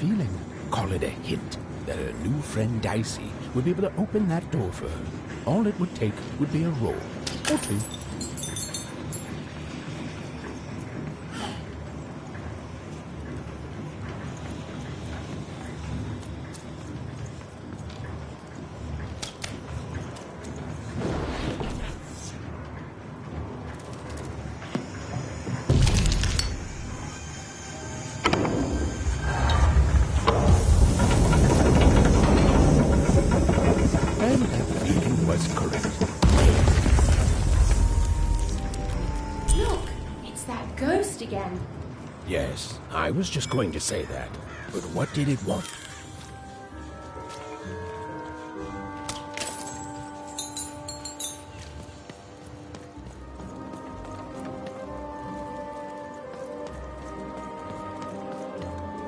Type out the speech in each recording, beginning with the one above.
feeling, call it a hint, that her new friend Dicey would be able to open that door for her. All it would take would be a roll, or two. Yes, I was just going to say that. But what did it want?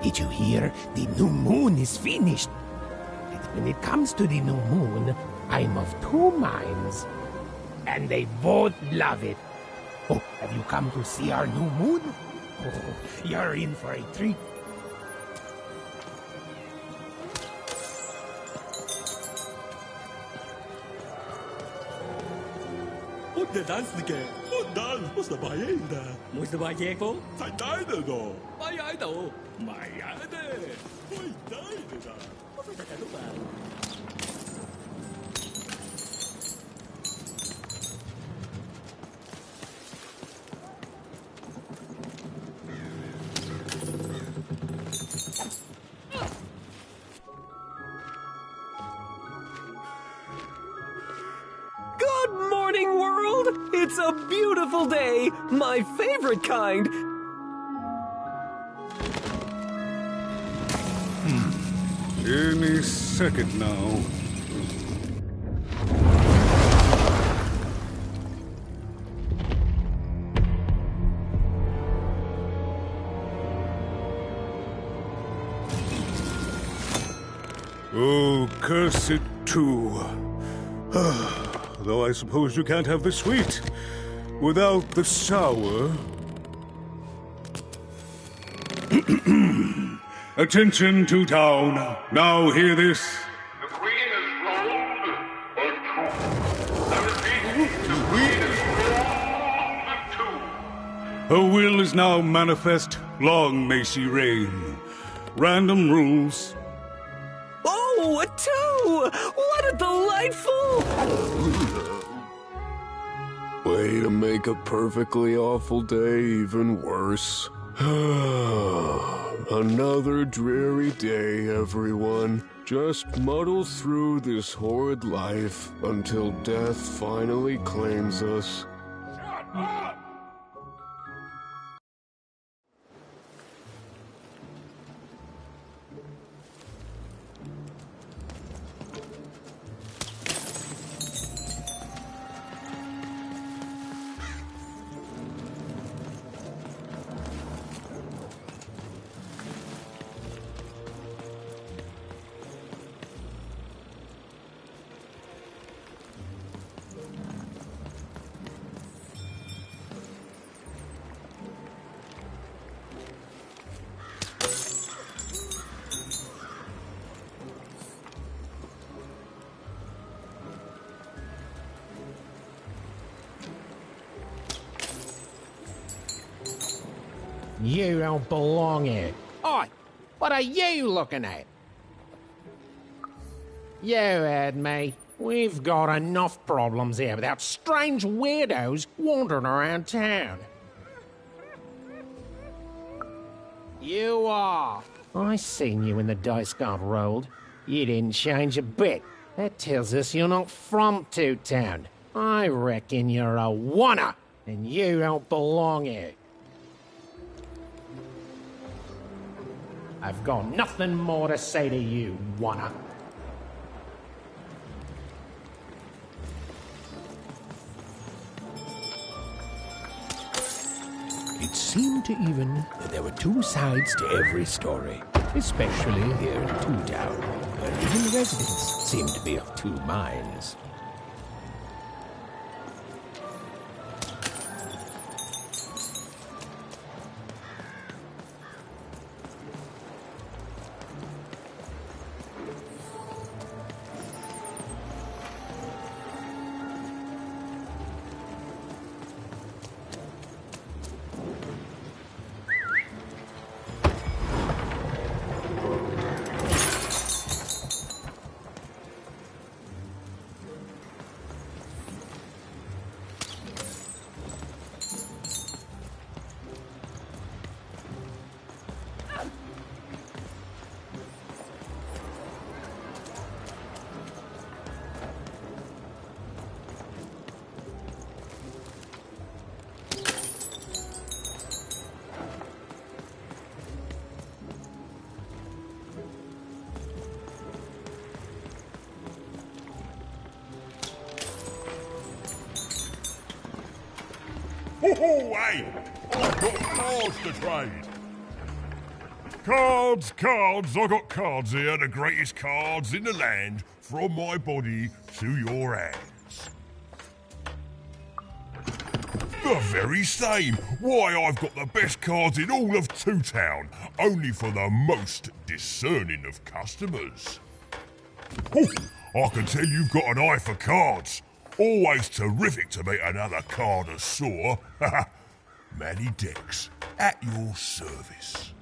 Did you hear? The new moon is finished. When it comes to the new moon, I'm of two minds. And they both love it. Oh, have you come to see our new moon? Oh, you're in for a treat. Onde danse嘅？我danse，我是扮演的。冇事扮嘢個？在哪的呢？扮喺度。買呀的，我在的呢。我在睇到啊。Good morning, world! It's a beautiful day, my favorite kind. Any second now. Oh, curse it too. Though I suppose you can't have the sweet without the sour. Attention to town. Now hear this. The queen is rolled or two. I repeat, the queen is rolled or two. Her will is now manifest. Long may she reign. Random rules. Oh, a two! What a delightful... Way to make a perfectly awful day even worse. Another dreary day, everyone. Just muddle through this horrid life until death finally claims us. Shut up! You don't belong here. Oi, what are you looking at? You heard me. We've got enough problems here without strange weirdos wandering around town. You are. I seen you when the dice got rolled. You didn't change a bit. That tells us you're not from Two Town. I reckon you're a wanna, and you don't belong here. I've got nothing more to say to you, wanna. It seemed to even that there were two sides to every story, especially here in Two Town, where even the residents seemed to be of two minds. Oh, hey! I've got cards to trade. Cards. I got cards here, the greatest cards in the land, from my body to your hands. The very same. Why, I've got the best cards in all of Two Town, only for the most discerning of customers. Oh, I can tell you've got an eye for cards. Always terrific to meet another connoisseur. Manny Dex, at your service.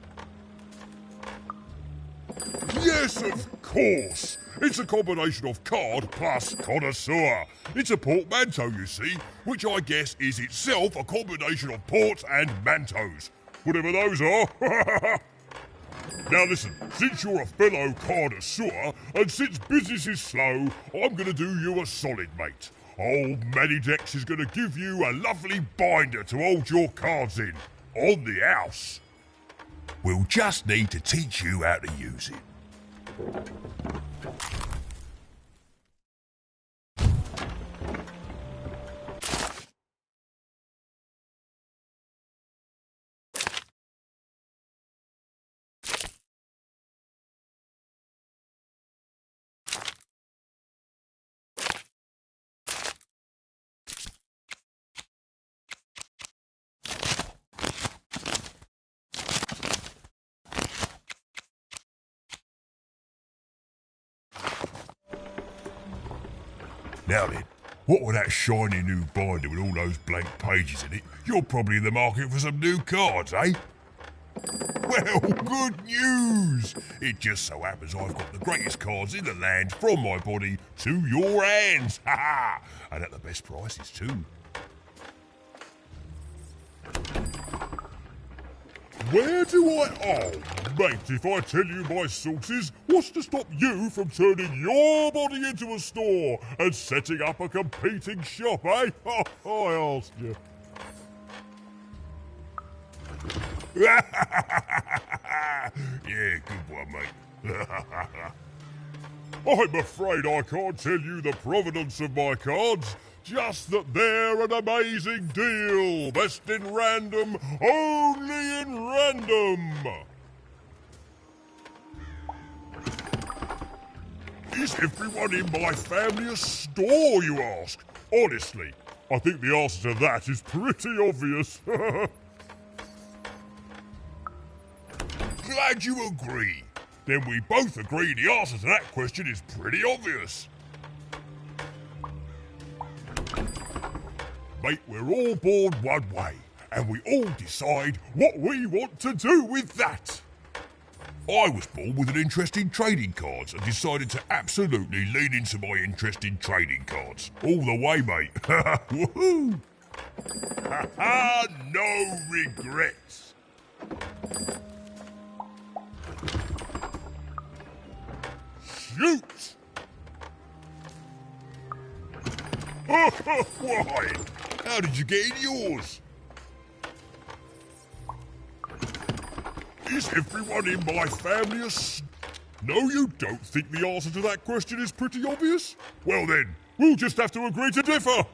Yes, of course. It's a combination of card plus connoisseur. It's a portmanteau, you see, which I guess is itself a combination of ports and mantos. Whatever those are. Now listen, since you're a fellow connoisseur, and since business is slow, I'm going to do you a solid, mate. Old Manny Dex is going to give you a lovely binder to hold your cards in, on the house. We'll just need to teach you how to use it. Now then, what with that shiny new binder with all those blank pages in it, you're probably in the market for some new cards, eh? Well, good news! It just so happens I've got the greatest cards in the land from my body to your hands, ha-ha! And at the best prices too. Where do I... Oh, mate, if I tell you my sources, what's to stop you from turning your body into a store and setting up a competing shop, eh? Oh, I asked you. Yeah, good one, mate. I'm afraid I can't tell you the provenance of my cards, just that they're an amazing deal. Best in random, only in random. Is everyone in my family a store, you ask? Honestly, I think the answer to that is pretty obvious. Glad you agree. Then we both agree the answer to that question is pretty obvious. Mate, we're all born one way, and we all decide what we want to do with that. I was born with an interest in trading cards and decided to absolutely lean into my interest in trading cards. All the way, mate. Woohoo! Ha-ha, no regrets. Shoot! Why? How did you get in yours? Is everyone in my family a No, you don't think the answer to that question is pretty obvious? Well then, we'll just have to agree to differ.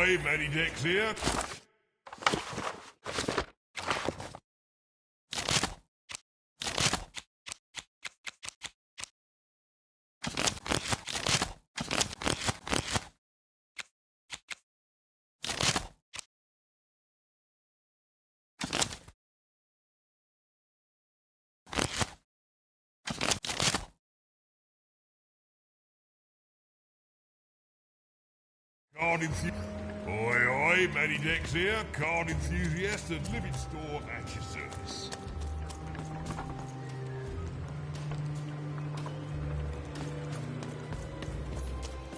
oi, Matty Dex here. Oi, Matty Dex here, card enthusiast and living store at your service.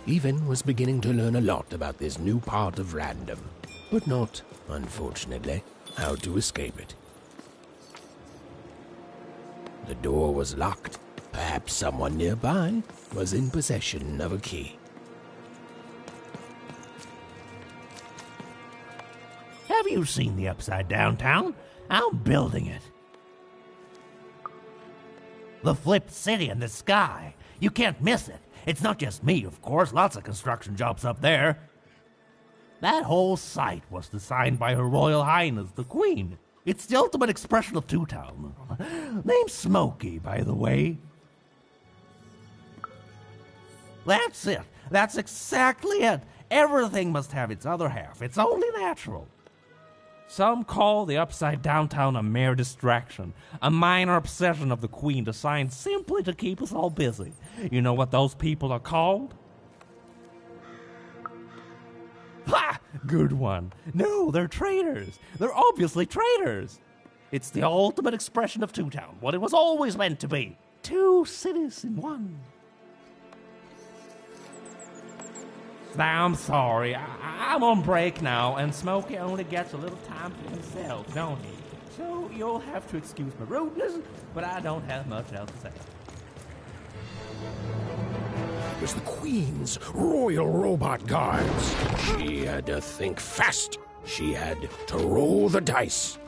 Even was beginning to learn a lot about this new part of random, but not, unfortunately, how to escape it. The door was locked. Perhaps someone nearby was in possession of a key. Have you seen the Upside Downtown? I'm building it. The flipped city in the sky. You can't miss it. It's not just me, of course. Lots of construction jobs up there. That whole site was designed by Her Royal Highness, the Queen. It's the ultimate expression of Two-Town. Name's Smokey, by the way. That's it. That's exactly it. Everything must have its other half. It's only natural. Some call the Upside Downtown a mere distraction, a minor obsession of the Queen designed simply to keep us all busy. You know what those people are called? Ha! Good one. No, they're traitors. They're obviously traitors. It's the ultimate expression of Two-Town, what it was always meant to be. Two cities in one. Now, I'm sorry. I'm on break now, and Smokey only gets a little time to himself, don't he? So you'll have to excuse my rudeness, but I don't have much else to say. It was the Queen's Royal Robot Guards. She had to think fast. She had to roll the dice.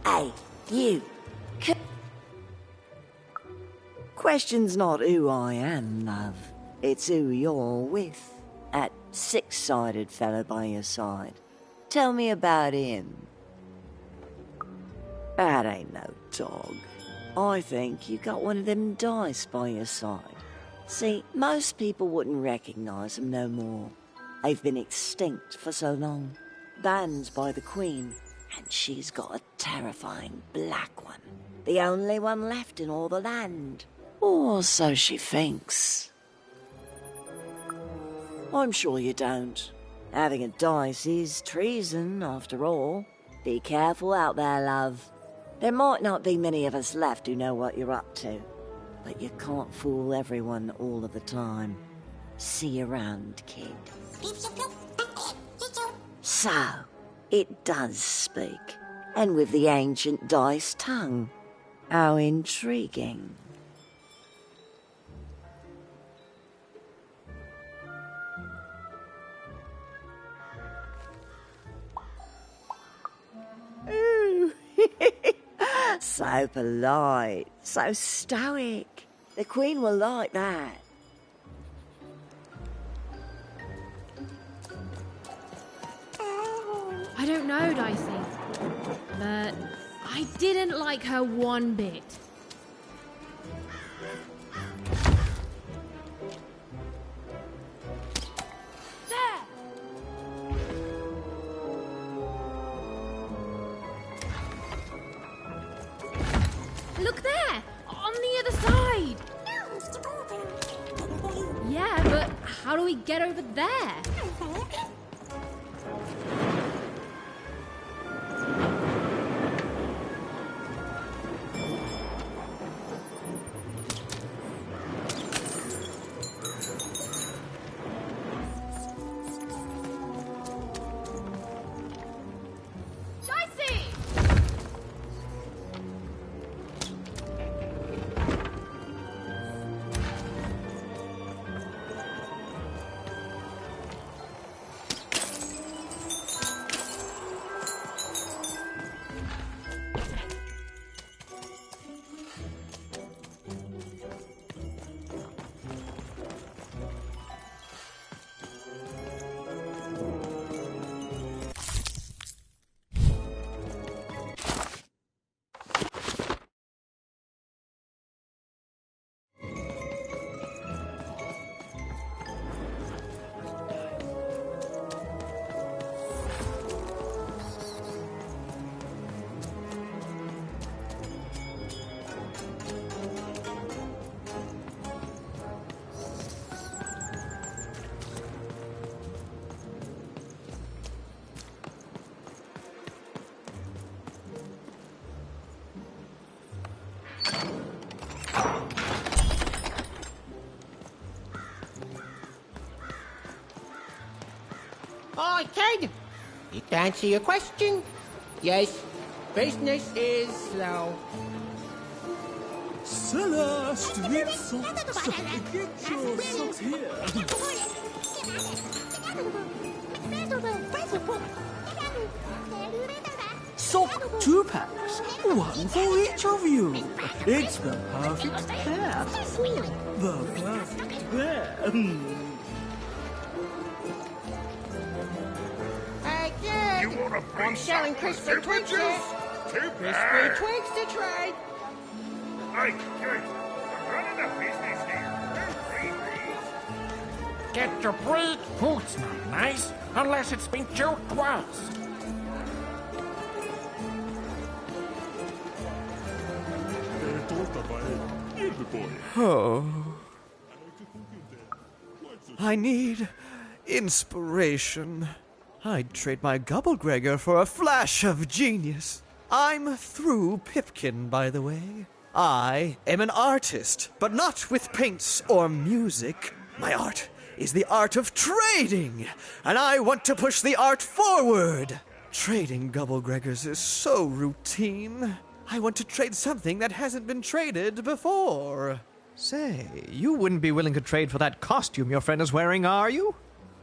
Hey, you. Question's not who I am, love. It's who you're with. That six-sided fella by your side. Tell me about him. That ain't no dog. I think you got one of them dice by your side. See, most people wouldn't recognize them no more. They've been extinct for so long. Banned by the Queen, and she's got a terrifying black one. The only one left in all the land. Or so she thinks. I'm sure you don't. Having a dice is treason, after all. Be careful out there, love. There might not be many of us left who know what you're up to, but you can't fool everyone all of the time. See you around, kid. So, it does speak, and with the ancient dice tongue. How intriguing. Ooh. So polite, so stoic. The Queen will like that. I don't know, Dicey, but I didn't like her one bit. There! Look there! On the other side! Yeah, but how do we get over there? Hi, kid. To answer your question, yes, business is slow. Celeste, get socks. Get your socks here. Sock 2 packs, one for each of you. It's the perfect pair. The perfect pair. Hey, kid. I'm selling crispy Twix here. Crispy Twix to trade. Hey, kid, I'm running a business here. Get your breed. Food's not nice unless it's been choked once. Oh. I need inspiration. I'd trade my Gubblegregor for a flash of genius. I'm through Pipkin, by the way. I am an artist, but not with paints or music. My art is the art of trading, and I want to push the art forward. Trading Gubblegregors is so routine. I want to trade something that hasn't been traded before. Say, you wouldn't be willing to trade for that costume your friend is wearing, are you?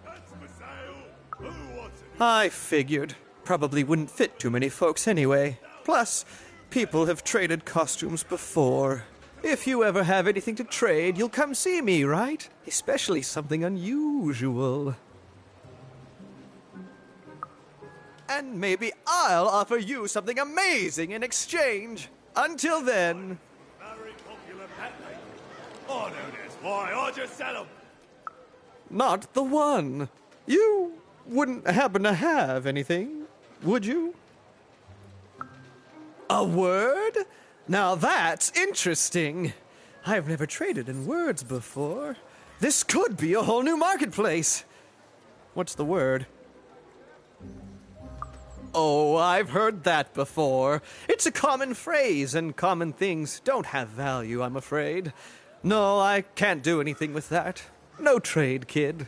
That's for sale. Who wants it? I figured. Probably wouldn't fit too many folks anyway. Plus, people have traded costumes before. If you ever have anything to trade, you'll come see me, right? Especially something unusual. And maybe I'll offer you something amazing in exchange. Until then... Very popular pet name. Oh, no, there's why. I'll just sell them. Not the one. You wouldn't happen to have anything, would you? A word? Now that's interesting. I've never traded in words before. This could be a whole new marketplace. What's the word? Oh, I've heard that before. It's a common phrase, and common things don't have value, I'm afraid. No, I can't do anything with that. No trade, kid.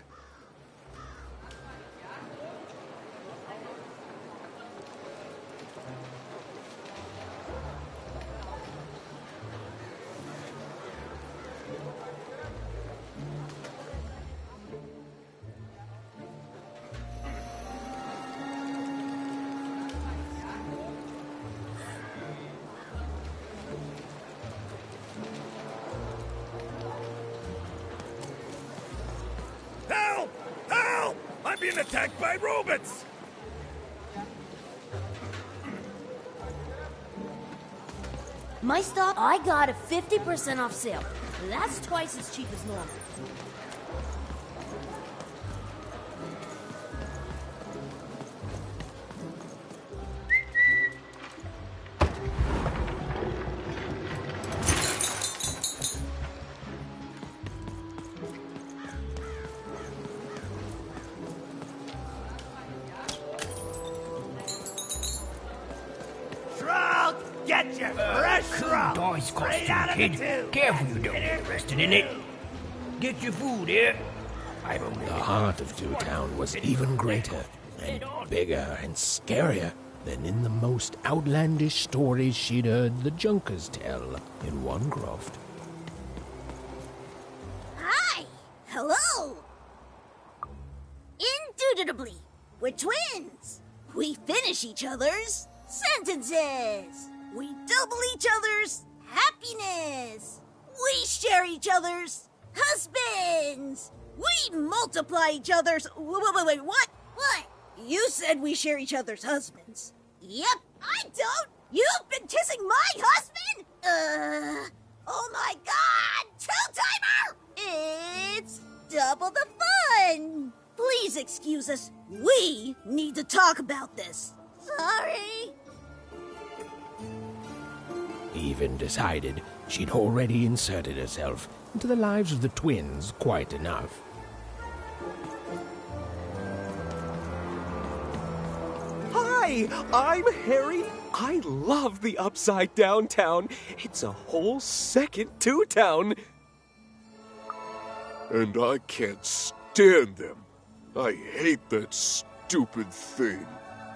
Help! Help! I'm being attacked by robots! My stock, I got a 50% off sale. That's twice as cheap as normal. Shroud! Get your fresh shroud! Dice Straight costume, out of the kid. tube! Careful you don't get arrested in it. Get your food here. The heart of Two Town was even greater, and bigger and scarier than in the most outlandish stories she'd heard the Junkers tell in Onecroft. Hi! Hello! Indubitably, we're twins. We finish each other's sentences. We double each other's happiness. We share each other's husbands. We multiply each other's... Wait, what? What? You said we share each other's husbands. Yep, I don't. You've been kissing my husband? Oh my god! Two-timer! It's double the fun. Please excuse us. We need to talk about this. Sorry. Even decided she'd already inserted herself into the lives of the twins quite enough. Hi, I'm Harry. I love the Upside Down Town. It's a whole second Two Town. And I can't stand them. I hate that stupid thing.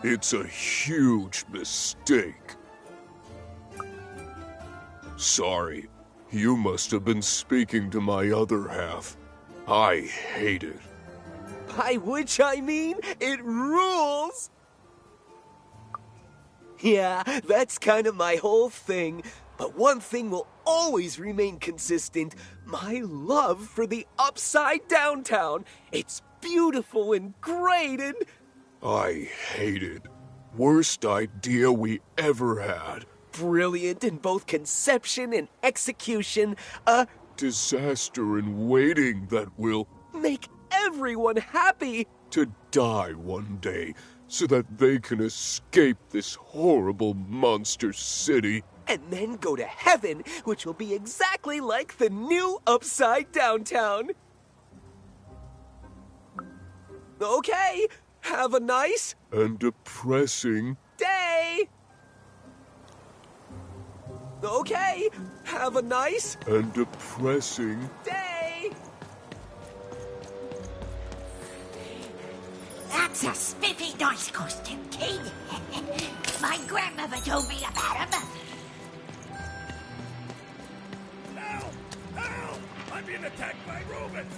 It's a huge mistake. Sorry, you must have been speaking to my other half. I hate it. By which I mean, it rules. Yeah, that's kind of my whole thing. But one thing will always remain consistent. My love for the Upside Down Town. It's beautiful and great and... I hate it. Worst idea we ever had. Brilliant in both conception and execution. A disaster in waiting that will make everyone happy. To die one day so that they can escape this horrible monster city. And then go to heaven, which will be exactly like the new Upside Down Town. Okay, have a nice and depressing day. Okay, have a nice and depressing day. That's a spiffy dice costume, kid. My grandmother told me about him. Help! Help! I'm being attacked by robots!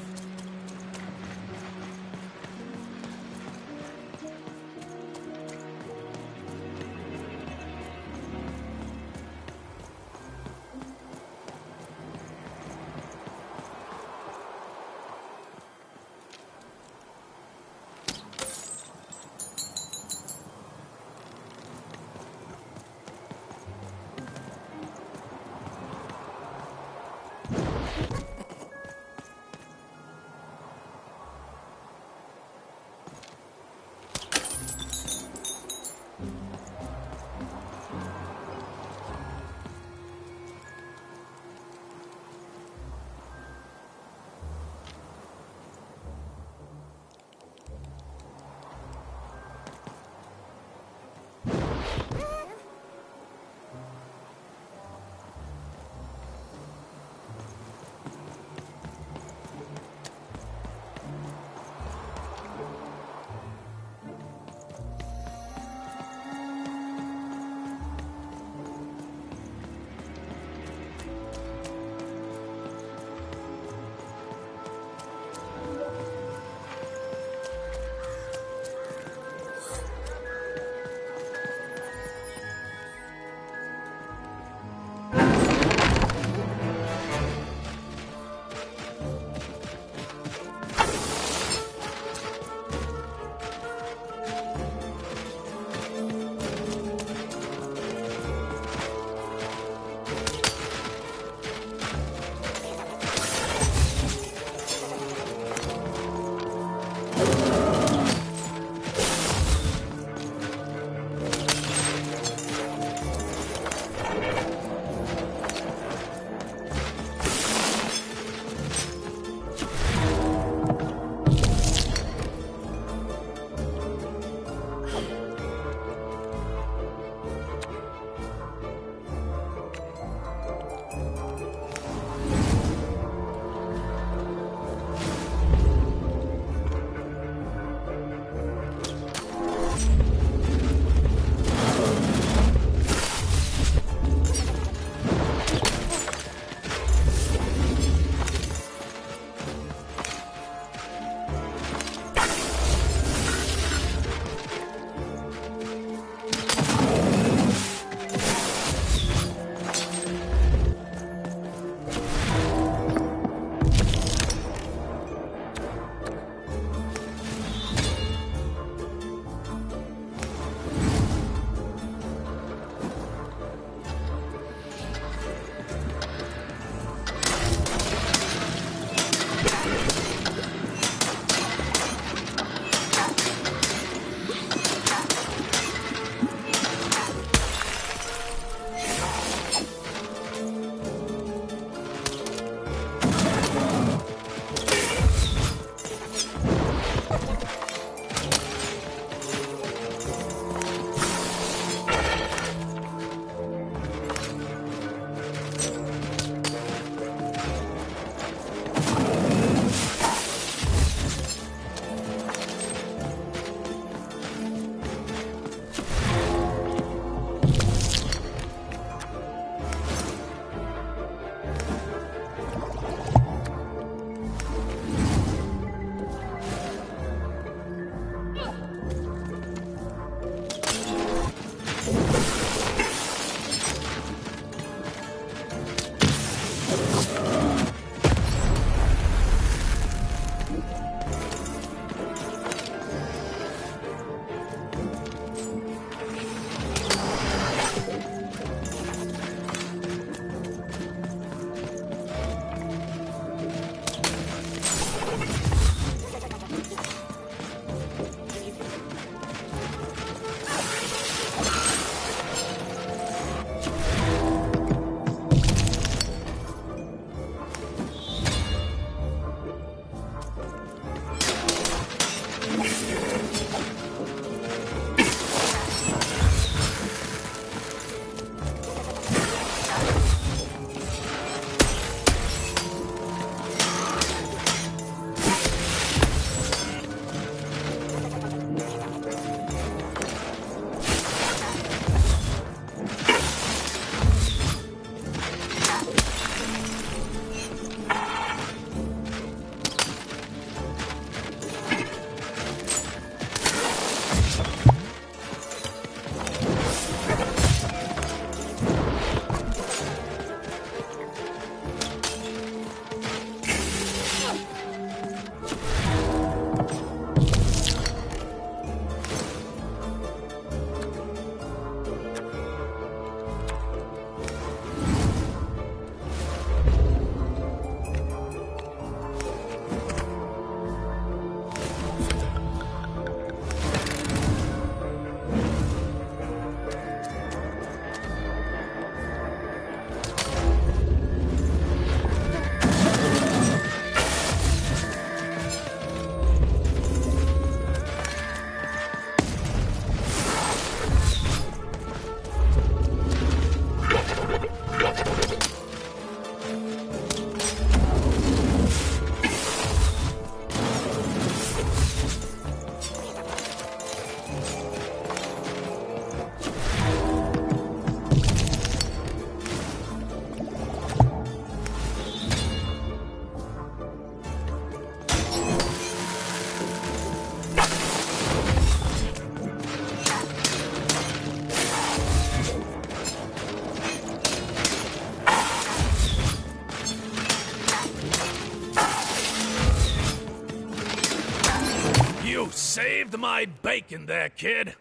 Saved my bacon there, kid.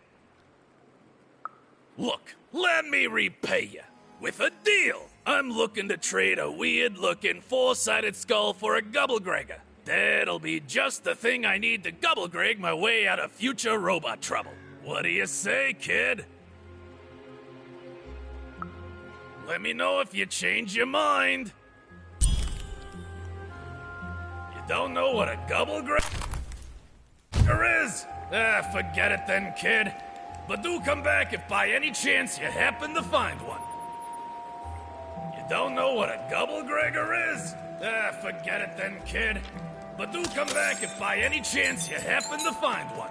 Look, let me repay you with a deal. I'm looking to trade a weird-looking four-sided skull for a Gubblegregor. That'll be just the thing I need to gobble-greg my way out of future robot trouble. What do you say, kid? Let me know if you change your mind. You don't know what a gobble-greg is? Ah, forget it then, kid. But do come back if by any chance you happen to find one. You don't know what a gobble-gregger is? Ah, forget it then, kid. But do come back if by any chance you happen to find one.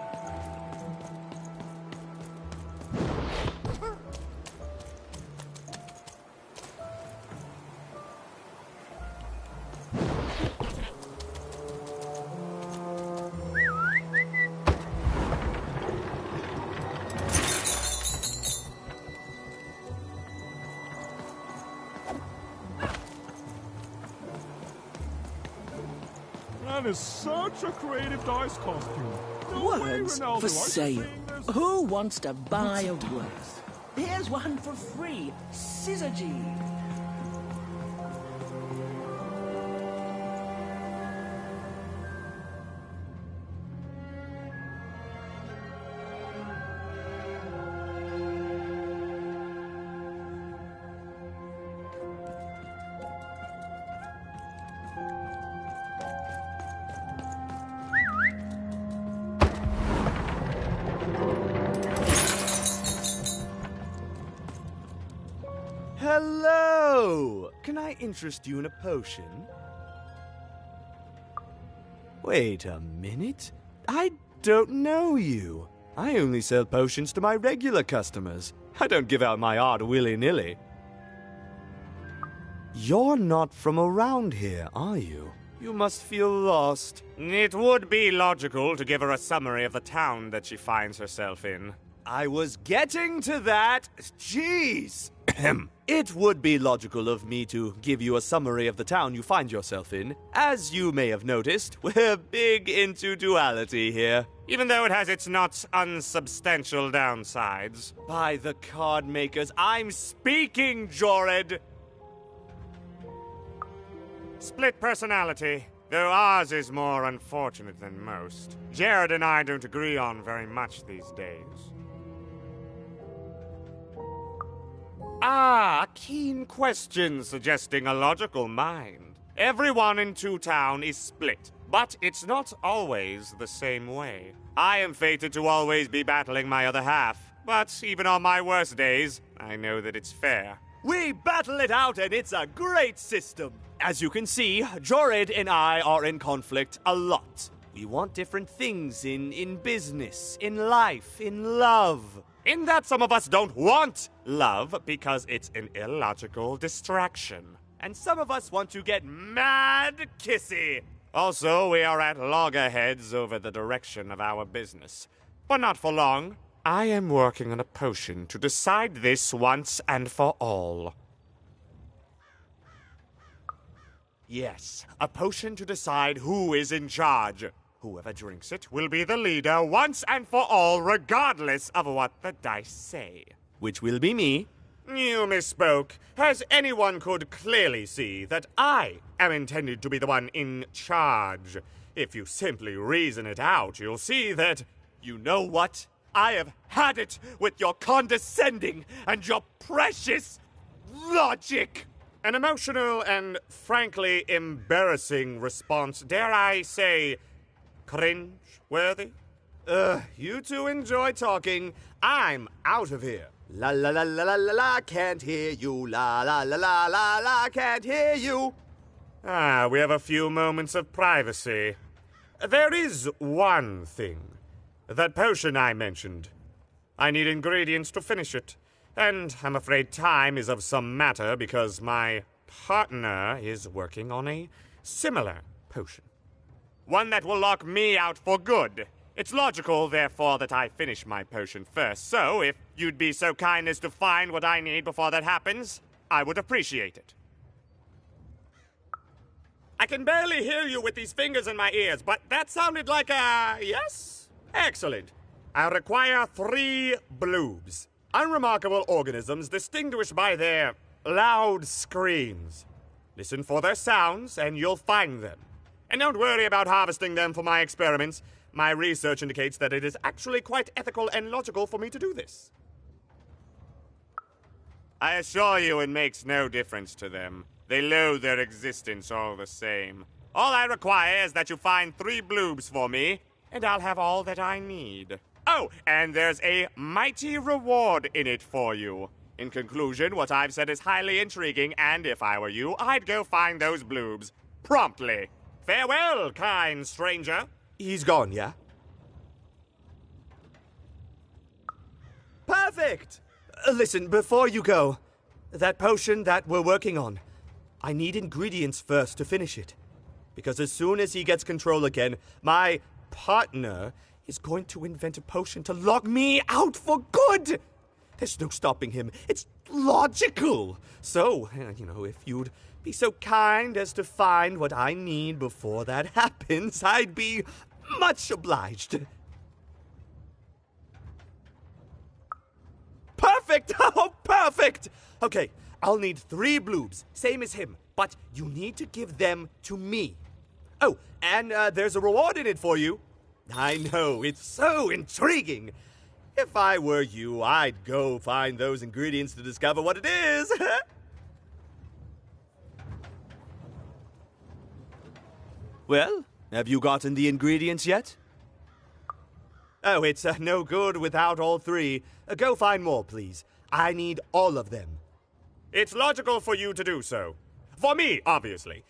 That is such a creative dice costume. No way, Words Ronaldo. for I sale. think there's- Who wants to buy a word? Here's one for free. Scissor G. Hello! Can I interest you in a potion? Wait a minute. I don't know you. I only sell potions to my regular customers. I don't give out my art willy-nilly. You're not from around here, are you? You must feel lost. It would be logical to give her a summary of the town that she finds herself in. I was getting to that. Jeez! It would be logical of me to give you a summary of the town you find yourself in. As you may have noticed, we're big into duality here. Even though it has its not unsubstantial downsides. By the card makers, I'm speaking, Jorid! Split personality, though ours is more unfortunate than most. Jared and I don't agree on very much these days. Ah, a keen question suggesting a logical mind. Everyone in Two Town is split, but it's not always the same way. I am fated to always be battling my other half, but even on my worst days, I know that it's fair. We battle it out, and it's a great system. As you can see, Jorid and I are in conflict a lot. We want different things in business, in life, in love. In that some of us don't want love because it's an illogical distraction. And some of us want to get mad kissy. Also, we are at loggerheads over the direction of our business. But not for long. I am working on a potion to decide this once and for all. Yes, a potion to decide who is in charge. Whoever drinks it will be the leader once and for all, regardless of what the dice say. Which will be me. You misspoke, as anyone could clearly see that I am intended to be the one in charge. If you simply reason it out, you'll see that... You know what? I have had it with your condescending and your precious logic. An emotional and frankly embarrassing response, dare I say... cringe-worthy? You two enjoy talking. I'm out of here. La la la la la la la, can't hear you. La la la la la la, can't hear you. Ah, we have a few moments of privacy. There is one thing. That potion I mentioned. I need ingredients to finish it. And I'm afraid time is of some matter because my partner is working on a similar potion. One that will lock me out for good. It's logical, therefore, that I finish my potion first. So, if you'd be so kind as to find what I need before that happens, I would appreciate it. I can barely hear you with these fingers in my ears, but that sounded like a yes? Excellent. I require 3 bloobs. Unremarkable organisms distinguished by their loud screams. Listen for their sounds, and you'll find them. And don't worry about harvesting them for my experiments. My research indicates that it is actually quite ethical and logical for me to do this. I assure you it makes no difference to them. They loathe their existence all the same. All I require is that you find 3 bloobs for me, and I'll have all that I need. Oh, and there's a mighty reward in it for you. In conclusion, what I've said is highly intriguing, and if I were you, I'd go find those bloobs. Promptly. Farewell, kind stranger. He's gone, yeah? Perfect! Listen, before you go, that potion that we're working on, I need ingredients first to finish it. Because as soon as he gets control again, my partner is going to invent a potion to lock me out for good! There's no stopping him. It's logical. So, if you'd be so kind as to find what I need before that happens, I'd be much obliged. Perfect! Oh, perfect! Okay, I'll need 3 bloobs, same as him, but you need to give them to me. Oh, and there's a reward in it for you. I know, it's so intriguing. If I were you, I'd go find those ingredients to discover what it is. Well, have you gotten the ingredients yet? Oh, it's no good without all 3. Go find more, please. I need all of them. It's logical for you to do so. For me, obviously.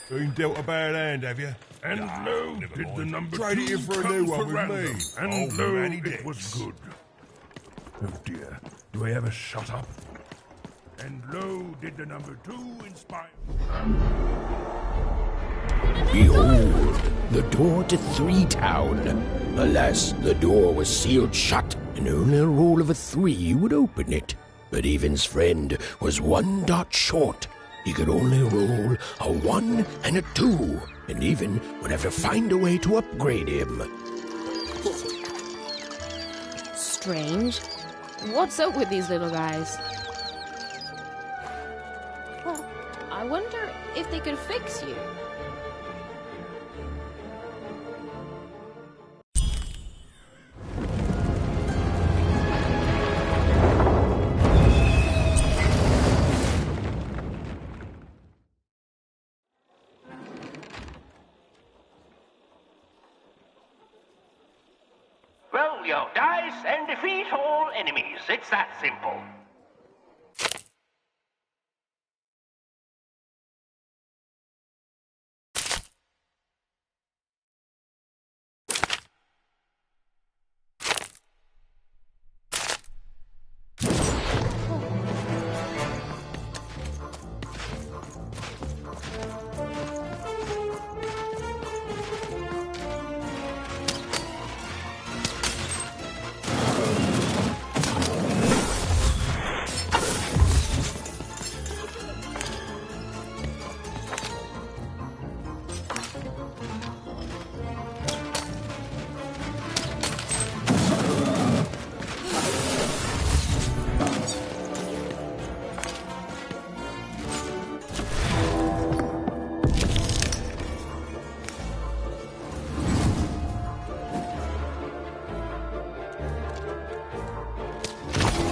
Been dealt a bad hand, have you? And lo, did the number Trade it 2 in for a come new one for with random. me. And Oh, lo, Manny it Dex. was good. Oh dear, do I ever shut up? And lo, did the number 2 inspire... Behold, the door to 3 Town. Alas, the door was sealed shut, and only a roll of a 3 would open it. But Evan's friend was 1 dot short. He could only roll a 1 and a 2, and Even would have to find a way to upgrade him. Strange. What's up with these little guys? Well, I wonder if they could fix you. Roll your dice and defeat all enemies. It's that simple.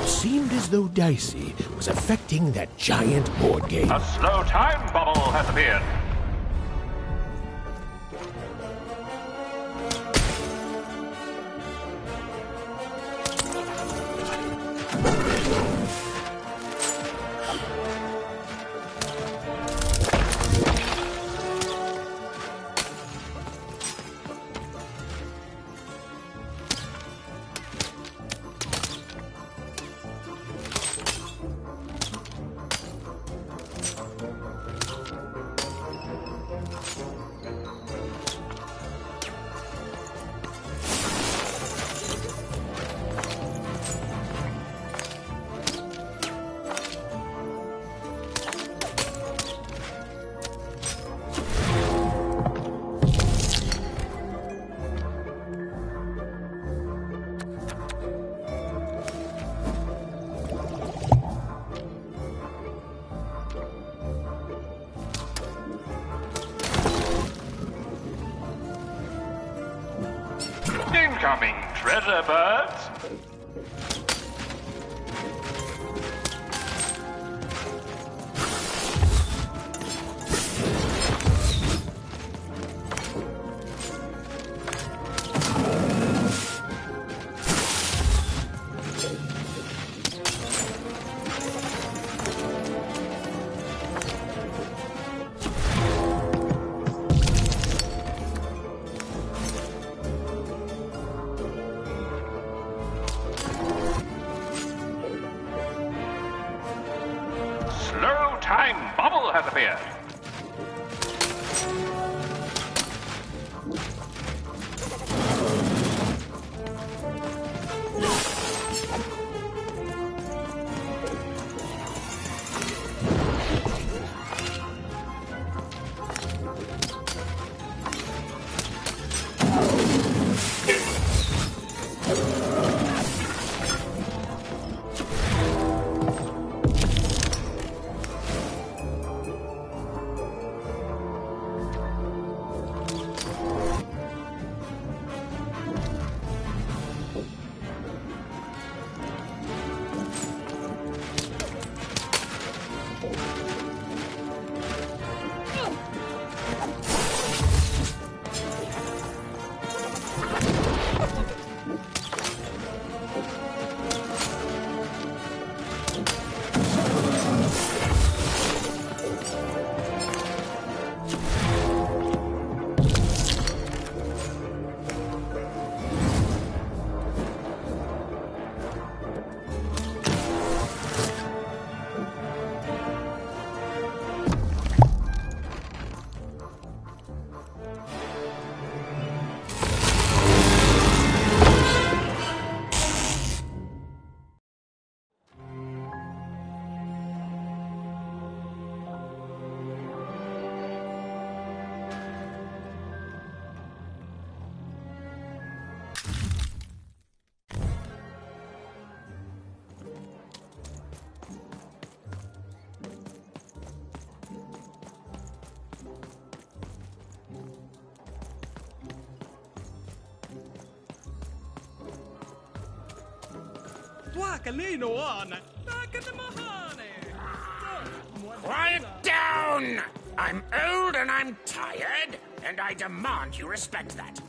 Seemed as though Dicey was affecting that giant board game. A slow time bubble has appeared. Incoming treasure birds. Slow time bubble has appeared. Quiet down! I'm old and I'm tired, and I demand you respect that.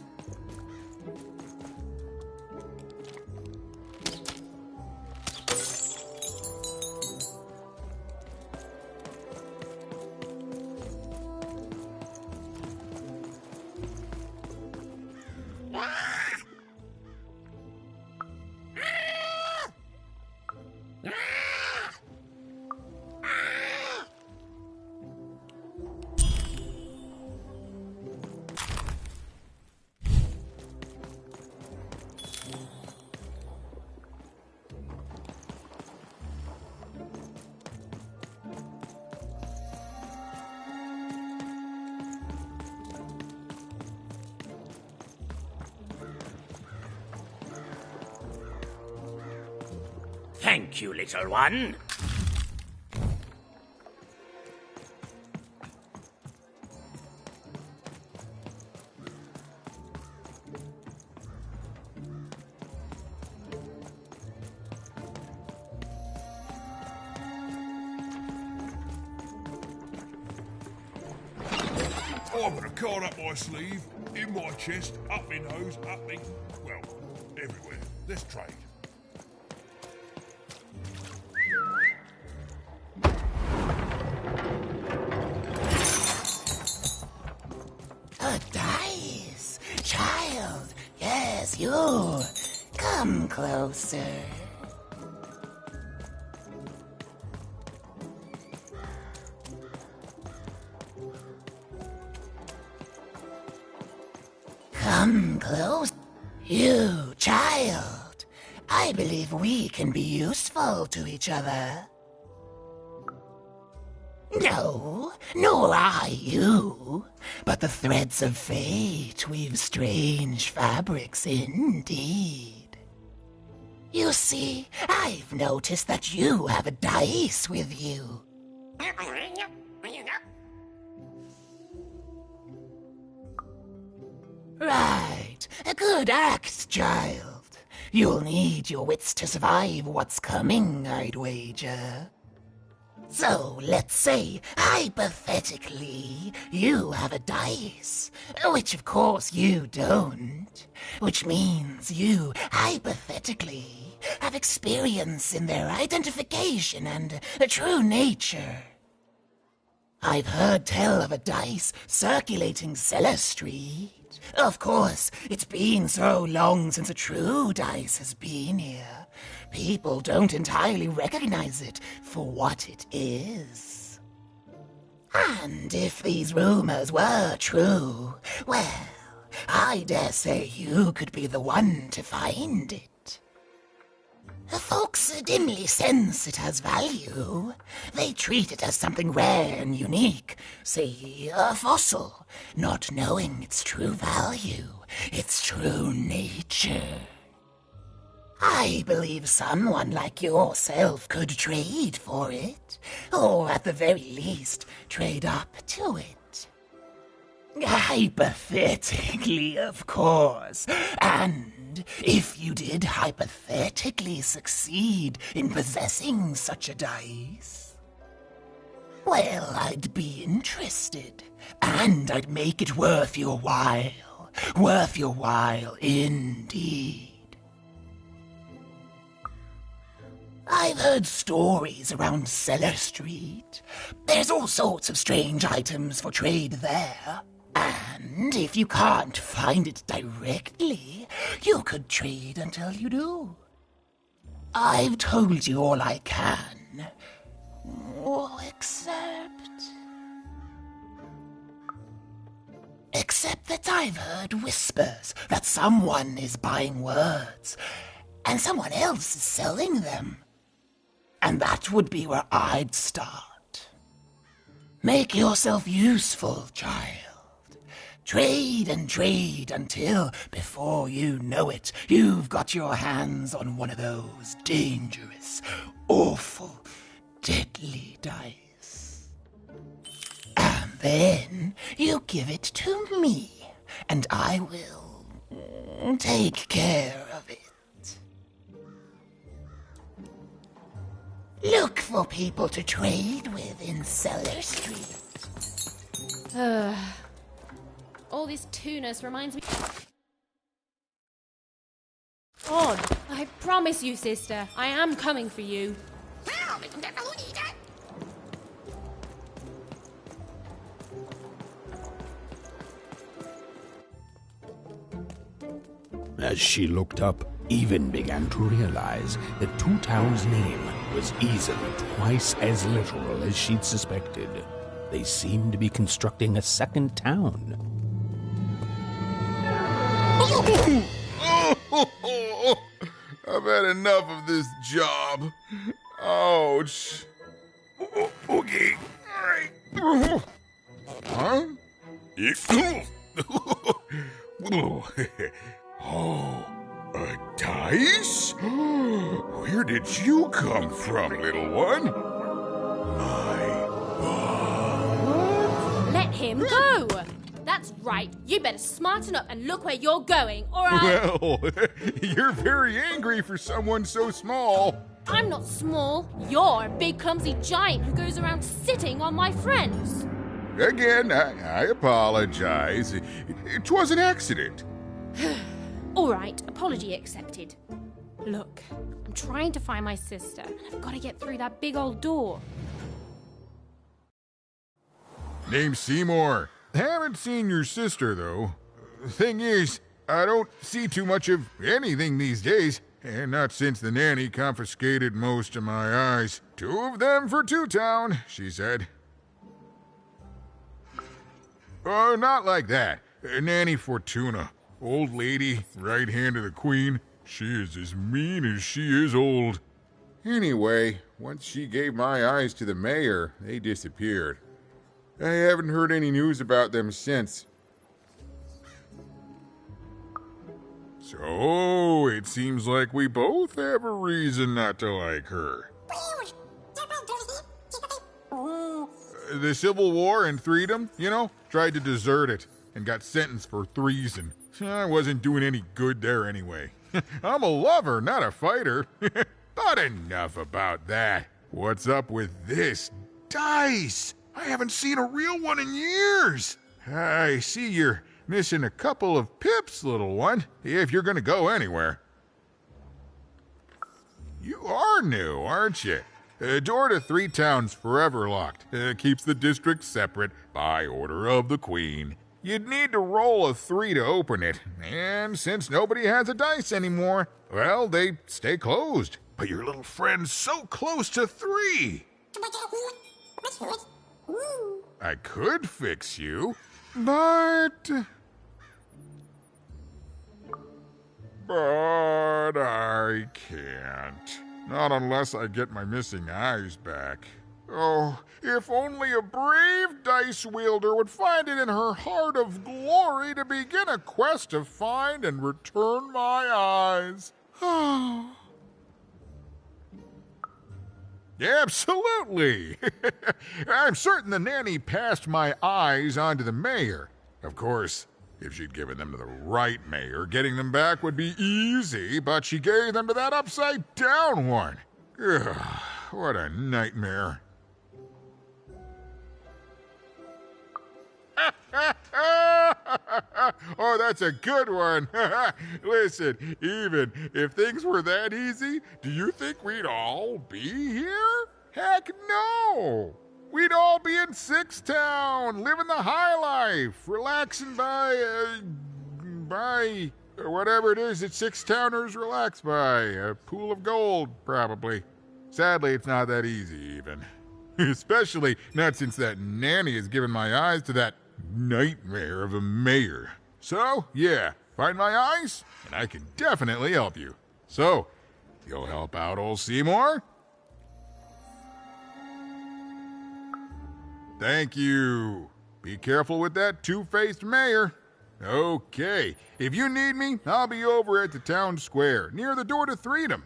Thank you, little one. I've got a card up my sleeve, in my chest, up my nose, up me... well, everywhere. Let's trade. A dice! Child! Yes, you! Come closer. Come close. You, child. I believe we can be useful to each other. No, nor I you. But the threads of fate weave strange fabrics indeed. You see, I've noticed that you have a dice with you. Right. act. A good act, child. You'll need your wits to survive what's coming, I'd wager. So, let's say, hypothetically, you have a dice, which of course you don't, which means you, hypothetically, have experience in their identification and true nature. I've heard tell of a dice circulating Cellar Street. Of course, it's been so long since a true dice has been here. People don't entirely recognize it for what it is. And if these rumors were true, well, I dare say you could be the one to find it. Folks dimly sense it has value. They treat it as something rare and unique, say a fossil, not knowing its true value, its true nature. I believe someone like yourself could trade for it, or at the very least, trade up to it. Hypothetically, of course, and if you did hypothetically succeed in possessing such a dice, well, I'd be interested, and I'd make it worth your while indeed. I've heard stories around Cellar Street. There's all sorts of strange items for trade there. And if you can't find it directly, you could trade until you do. I've told you all I can. Except that I've heard whispers that someone is buying words, and someone else is selling them. And that would be where I'd start. Make yourself useful, child. Trade and trade until, before you know it, you've got your hands on one of those dangerous, awful, deadly dice. And then you give it to me, and I will take care of it. Look for people to trade with in Cellar Street. All this tunus reminds me... Odd. I promise you, sister, I am coming for you. As she looked up, Even began to realize that Two Town's name was easily twice as literal as she'd suspected. They seemed to be constructing a second town. I've had enough of this job. Ouch. Okay. All right. Huh? Oh, a dice? Where did you come from, little one? Let him go! That's right. You better smarten up and look where you're going, or I... Well, you're very angry for someone so small. I'm not small. You're a big, clumsy giant who goes around sitting on my friends. Again, I apologize. It was an accident. All right, apology accepted. Look, I'm trying to find my sister, and I've got to get through that big old door. Name's Seymour. Haven't seen your sister, though. Thing is, I don't see too much of anything these days, and not since the nanny confiscated most of my eyes. 2 of them for Two Town, she said. Oh, not like that. Nanny Fortuna. Old lady, right hand of the queen. She is as mean as she is old. Anyway, once she gave my eyes to the mayor, they disappeared. I haven't heard any news about them since. So, it seems like we both have a reason not to like her. The Civil War and freedom, tried to desert it and got sentenced for treason. I wasn't doing any good there anyway. I'm a lover, not a fighter. But enough about that. What's up with this dice? I haven't seen a real one in years. I see you're missing a couple of pips, little one, if you're gonna go anywhere. You are new, aren't you? Door to 3 towns forever locked. Keeps the district separate by order of the Queen. You'd need to roll a 3 to open it, and since nobody has a dice anymore, well, they stay closed. But your little friend's so close to 3. I could fix you, but I can't. Not unless I get my missing eyes back. Oh, if only a brave dice wielder would find it in her heart of glory to begin a quest to find and return my eyes. Absolutely! I'm certain the nanny passed my eyes on to the mayor. Of course, if she'd given them to the right mayor, getting them back would be easy, but she gave them to that upside-down one. Ugh, what a nightmare. Oh, that's a good one. Listen, even if things were that easy, do you think we'd all be here? Heck no! We'd all be in Sixtown, living the high life, relaxing by whatever it is that Sixtowners relax by. A pool of gold, probably. Sadly, it's not that easy, even. Especially not since that nanny has given my eyes to that nightmare of a mayor. So, yeah, find my eyes, and I can definitely help you. So, you'll help out old Seymour? Thank you. Be careful with that two-faced mayor. Okay, if you need me, I'll be over at the town square, near the door to Freedom.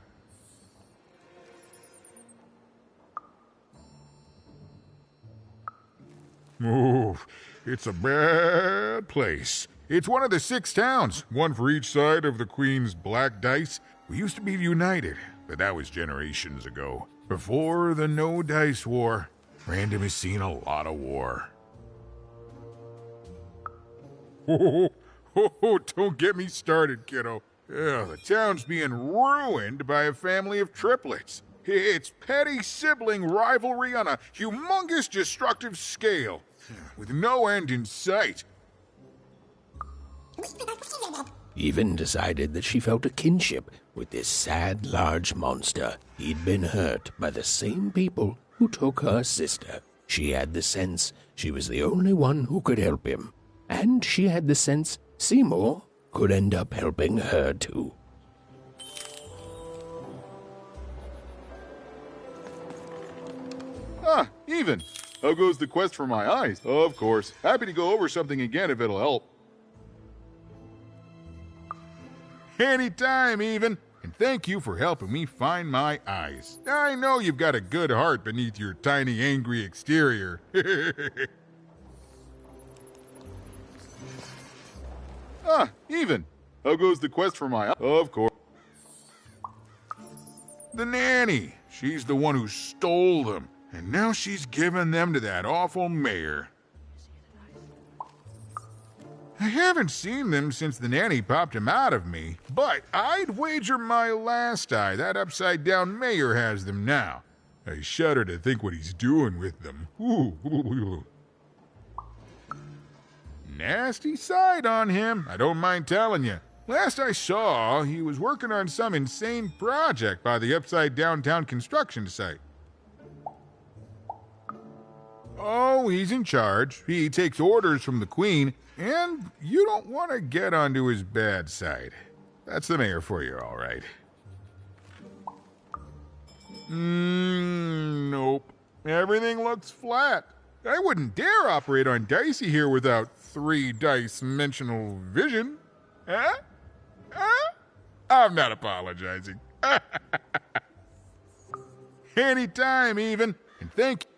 Oh, it's a bad place. It's one of the 6 towns, one for each side of the Queen's black dice. We used to be united, but that was generations ago. Before the No Dice War, Random has seen a lot of war. Oh, don't get me started, kiddo. The town's being ruined by a family of triplets. It's petty sibling rivalry on a humongous destructive scale, with no end in sight. Even decided that she felt a kinship with this sad, large monster. He'd been hurt by the same people who took her sister. She had the sense she was the only one who could help him. And she had the sense Seymour could end up helping her too. Even. How goes the quest for my eyes? Of course. Happy to go over something again if it'll help. Anytime, Even. And thank you for helping me find my eyes. I know you've got a good heart beneath your tiny, angry exterior. Even. How goes the quest for my eyes? Of course. The nanny. She's the one who stole them. And now she's given them to that awful mayor. I haven't seen them since the nanny popped them out of me, but I'd wager my last eye that upside-down mayor has them now. I shudder to think what he's doing with them. Ooh. Nasty side on him, I don't mind telling you. Last I saw, he was working on some insane project by the upside-down town construction site. Oh, he's in charge. He takes orders from the Queen, and you don't want to get onto his bad side. That's the mayor for you, all right. Nope. Everything looks flat. I wouldn't dare operate on Dicey here without 3-dimensional vision. Huh? I'm not apologizing. Anytime, Even. And thank you.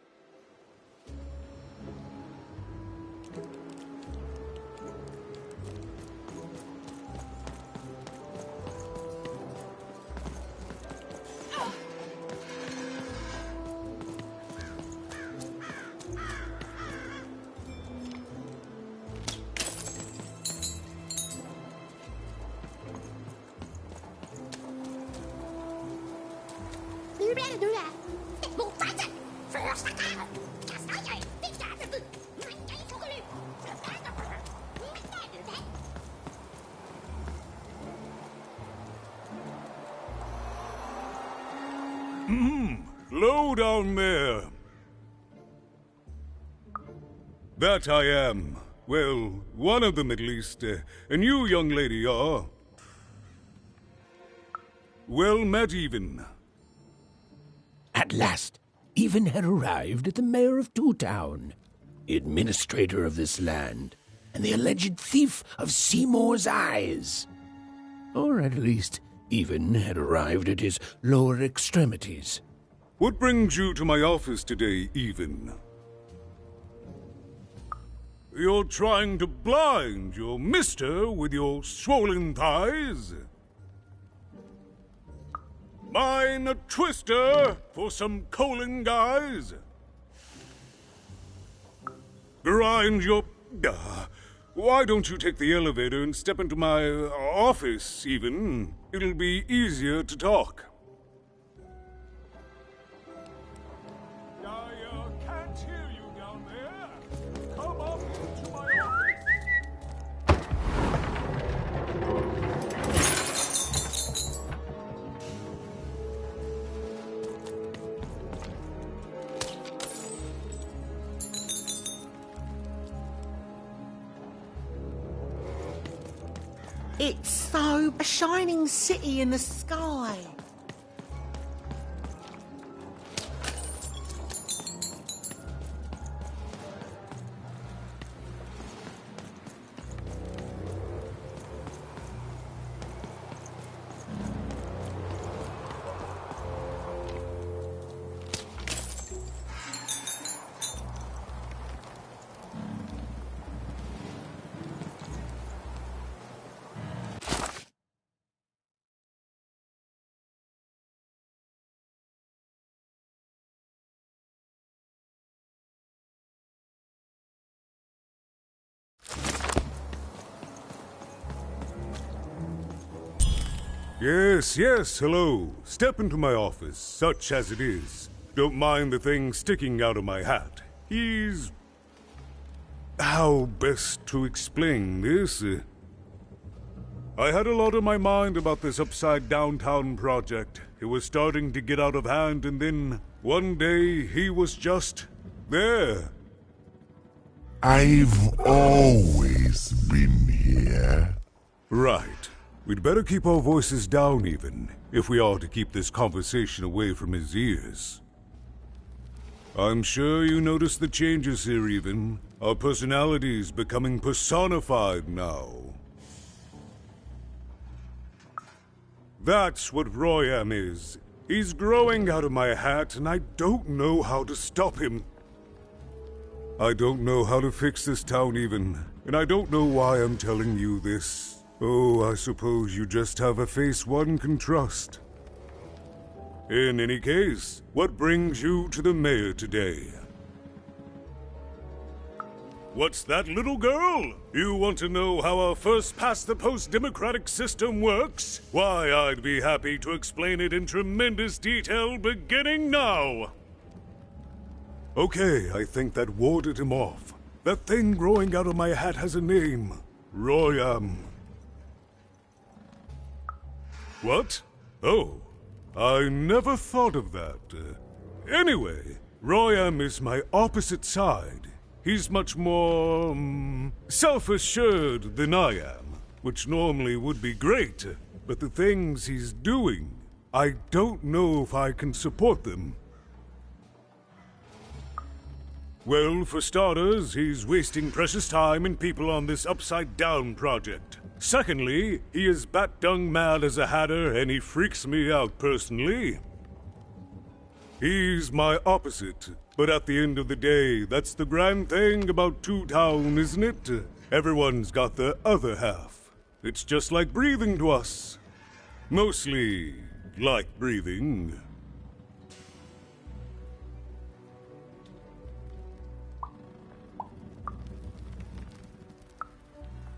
Low down there. That I am. Well, one of them at least. And you, young lady, are... well met, Even. At last, Even had arrived at the mayor of Two Town, the administrator of this land, and the alleged thief of Seymour's eyes. Or at least, Even had arrived at his lower extremities. What brings you to my office today, Even? You're trying to blind your mister with your swollen thighs? Mine a twister for some colon guys? Grind your... why don't you take the elevator and step into my office, Even? It'll be easier to talk. Can't hear you down there. Come up into my office. It's so a shining city in the sky. Yes, hello. Step into my office, such as it is. Don't mind the thing sticking out of my hat. He's... how best to explain this? I had a lot on my mind about this upside downtown project. It was starting to get out of hand, and then one day he was just there. I've always been here. Right. We'd better keep our voices down, Even, if we are to keep this conversation away from his ears. I'm sure you noticed the changes here, Even. Our personalities becoming personified now. That's what Royam is. He's growing out of my hat, and I don't know how to stop him. I don't know how to fix this town, Even, and I don't know why I'm telling you this. Oh, I suppose you just have a face one can trust. In any case, what brings you to the mayor today? What's that, little girl? You want to know how our first-past-the-post democratic system works? Why, I'd be happy to explain it in tremendous detail beginning now. Okay, I think that warded him off. That thing growing out of my hat has a name. Royam. What? Oh, I never thought of that. Anyway, Royam is my opposite side. He's much more, self-assured than I am, which normally would be great, but the things he's doing, I don't know if I can support them. Well, for starters, he's wasting precious time and people on this upside-down project. Secondly, he is bat-dung mad as a hatter, and he freaks me out personally. He's my opposite, but at the end of the day, that's the grand thing about Two Town, isn't it? Everyone's got the other half. It's just like breathing to us. Mostly like breathing.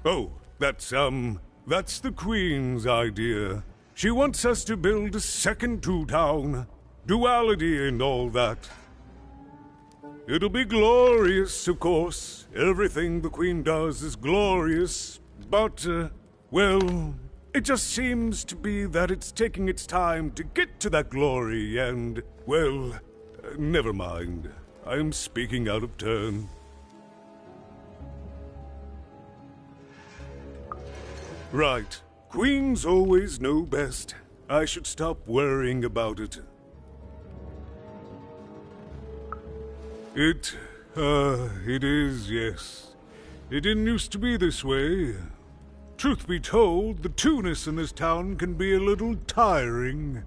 Oh, that's the Queen's idea. She wants us to build a second Two Town. duality and all that. It'll be glorious, of course. Everything the Queen does is glorious, but, well, it just seems to be that it's taking its time to get to that glory, and, well, never mind. I'm speaking out of turn. Right. Queens always know best. I should stop worrying about it. It is, yes. It didn't used to be this way. Truth be told, the two-ness in this town can be a little tiring.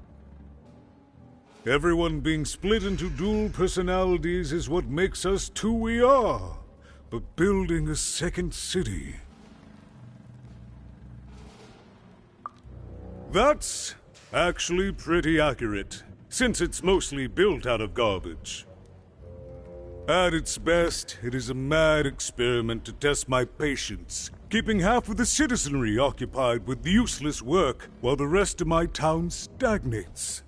Everyone being split into dual personalities is what makes us who we are. But building a second city... that's actually pretty accurate, since it's mostly built out of garbage. At its best, it is a mad experiment to test my patience, keeping half of the citizenry occupied with useless work while the rest of my town stagnates.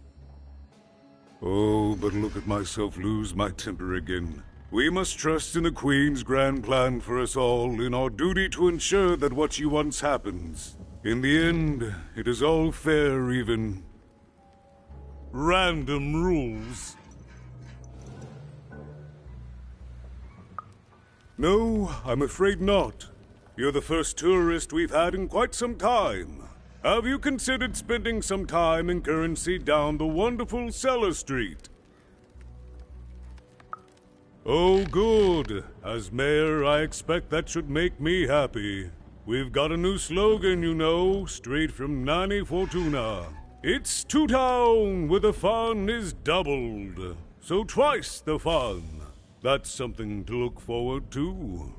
Oh, but look at myself lose my temper again. We must trust in the Queen's grand plan for us all, in our duty to ensure that what she wants happens. In the end, it is all fair, even. Random rules. No, I'm afraid not. You're the first tourist we've had in quite some time. Have you considered spending some time in currency down the wonderful Cellar Street? Oh, good. As mayor, I expect that should make me happy. We've got a new slogan, you know, straight from Nanny Fortuna. It's two-town where the fun is doubled. So twice the fun. That's something to look forward to.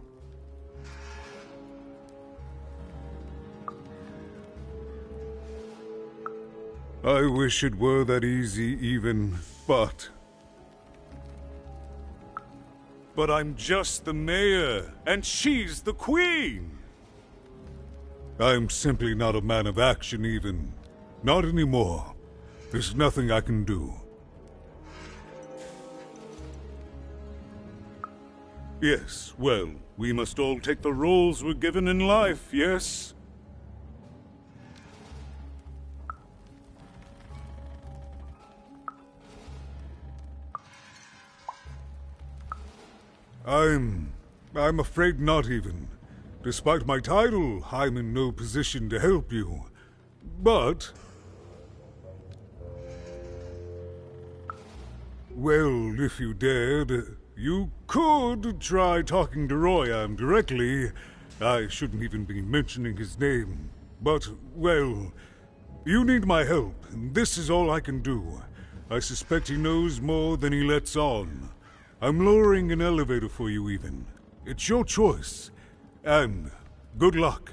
I wish it were that easy even, but I'm just the mayor, and she's the queen! I'm simply not a man of action even. Not anymore. There's nothing I can do. Yes, well, we must all take the roles we're given in life, yes? I'm afraid not even. Despite my title, I'm in no position to help you. But... well, if you dared, you could try talking to Royam directly. I shouldn't even be mentioning his name. But, well, you need my help, and this is all I can do. I suspect he knows more than he lets on. I'm lowering an elevator for you even. It's your choice. And good luck.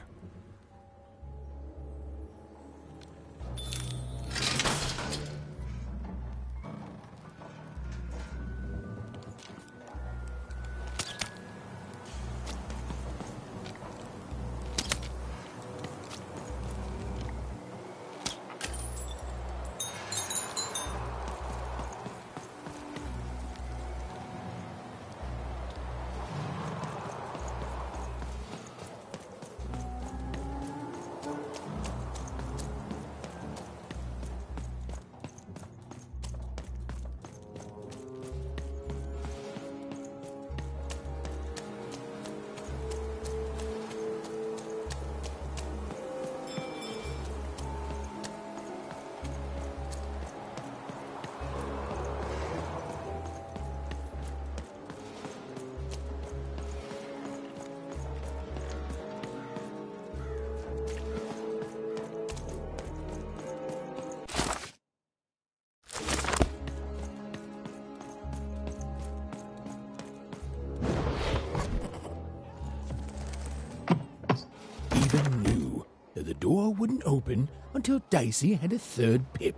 Even knew that the door wouldn't open until Dicey had a third pip.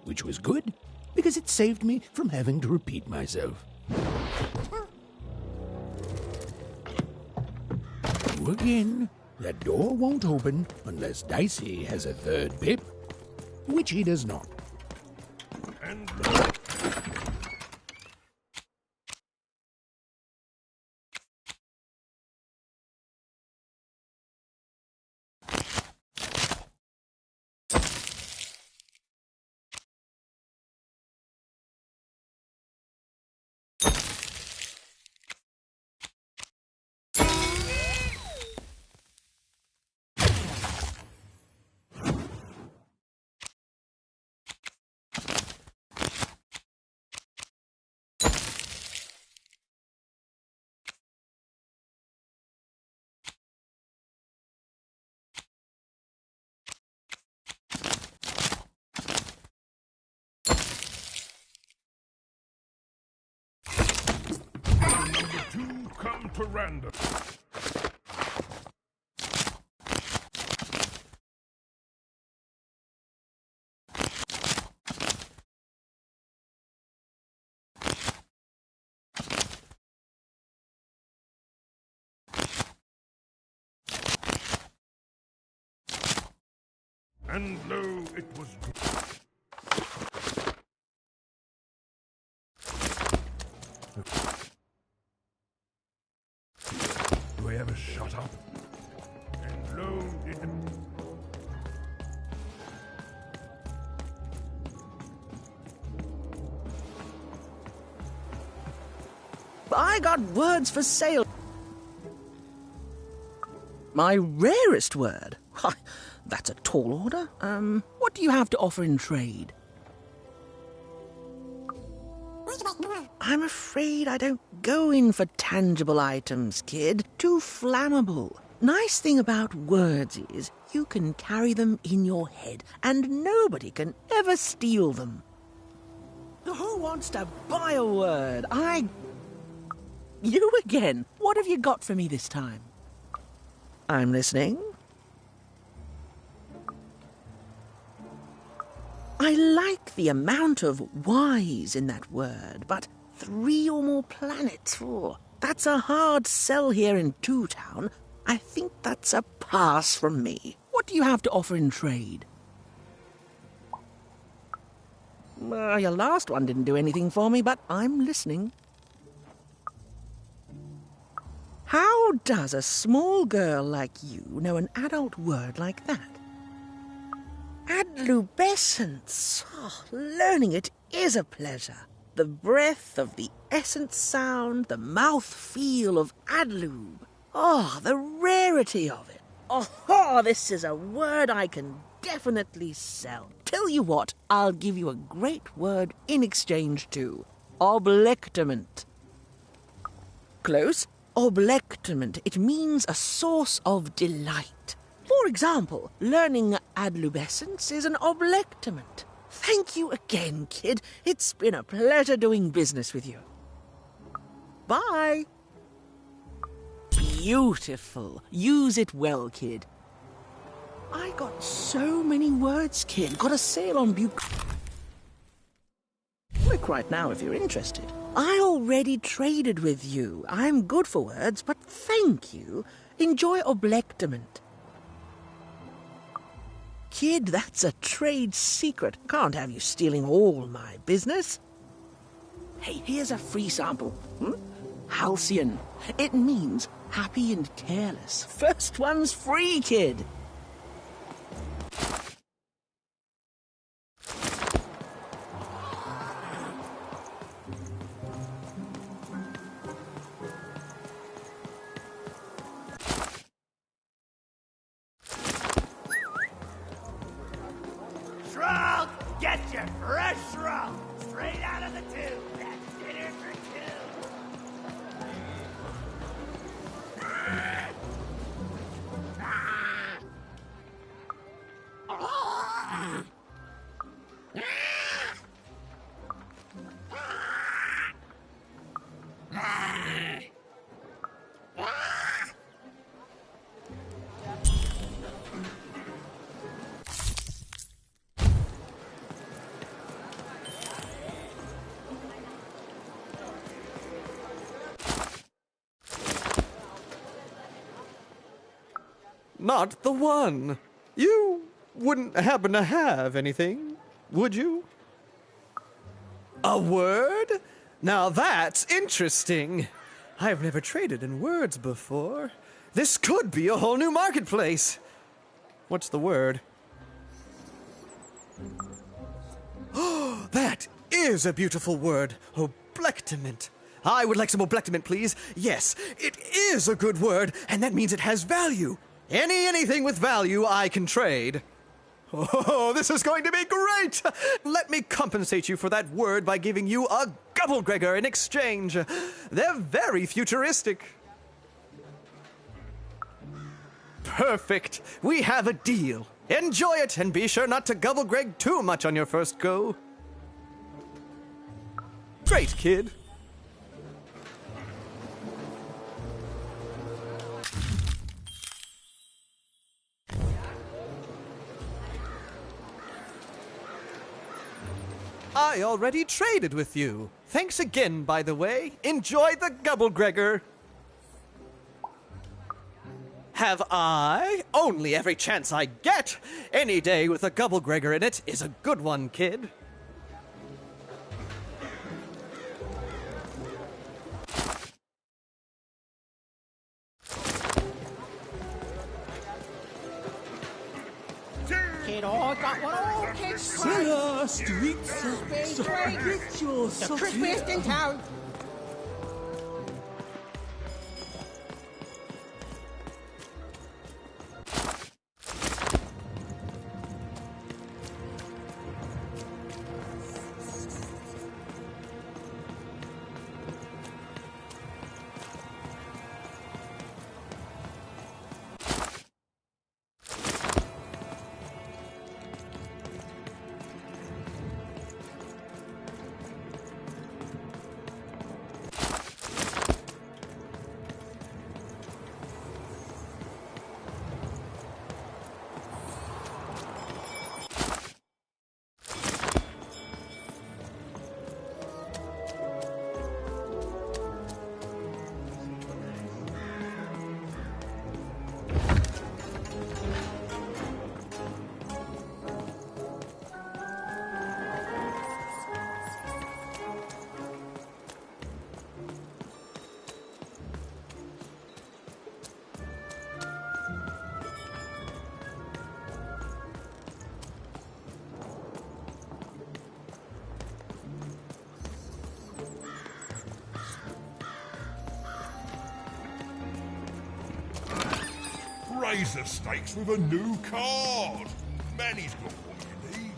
Which was good, because it saved me from having to repeat myself. Again, that door won't open unless Dicey has a third pip, which he does not. And number 2 come to random. And lo, it was Do I ever shut up? And lo, it... I got words for sale. My rarest word? Why, that's a tall order. What do you have to offer in trade? I'm afraid I don't go in for tangible items, kid. Too flammable. Nice thing about words is you can carry them in your head, and nobody can ever steal them. Who wants to buy a word? You again. What have you got for me this time? I'm listening. I like the amount of Y's in that word, but 3 or more planets, that's a hard sell here in Two Town. I think that's a pass from me. What do you have to offer in trade? Your last one didn't do anything for me, but I'm listening. How does a small girl like you know an adult word like that? Adlubescence. Learning it is a pleasure. The breath of the essence sound, the mouth feel of adlube. The rarity of it. This is a word I can definitely sell. Tell you what, I'll give you a great word in exchange too. Oblectament. Close. Oblectament. It means a source of delight. For example, learning adlubescence is an oblectament. Thank you again, kid. It's been a pleasure doing business with you. Bye. Beautiful. Use it well, kid. I got so many words, kid. Got a sale on Click right now if you're interested. I already traded with you. I'm good for words, but thank you. Enjoy oblectament. Kid, that's a trade secret. Can't have you stealing all my business. Hey, here's a free sample. Halcyon. It means happy and careless. First one's free, kid. Shrug! Get your fresh shrug! Straight out of the tube! That's dinner for two! Not the one. You wouldn't happen to have anything, would you? A word? Now that's interesting. I've never traded in words before. This could be a whole new marketplace. What's the word? Oh, that is a beautiful word. Oblectament. I would like some oblectament, please. Yes, it is a good word, and that means it has value. Anything with value I can trade. Oh, this is going to be great! Let me compensate you for that word by giving you a Gubblegregor in exchange. They're very futuristic. Perfect. We have a deal. Enjoy it, and be sure not to Gubblegreg too much on your first go. Great, kid. I already traded with you. Thanks again, by the way. Enjoy the Gubblegregor. Have I? Only every chance I get. Any day with a Gubblegregor in it is a good one, kid. Kid, I got one all kids. Silla, streets, The crispiest in town. Raise the stakes with a new card. Manny's got what you need.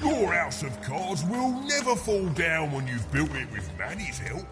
Your house of cards will never fall down when you've built it with Manny's help.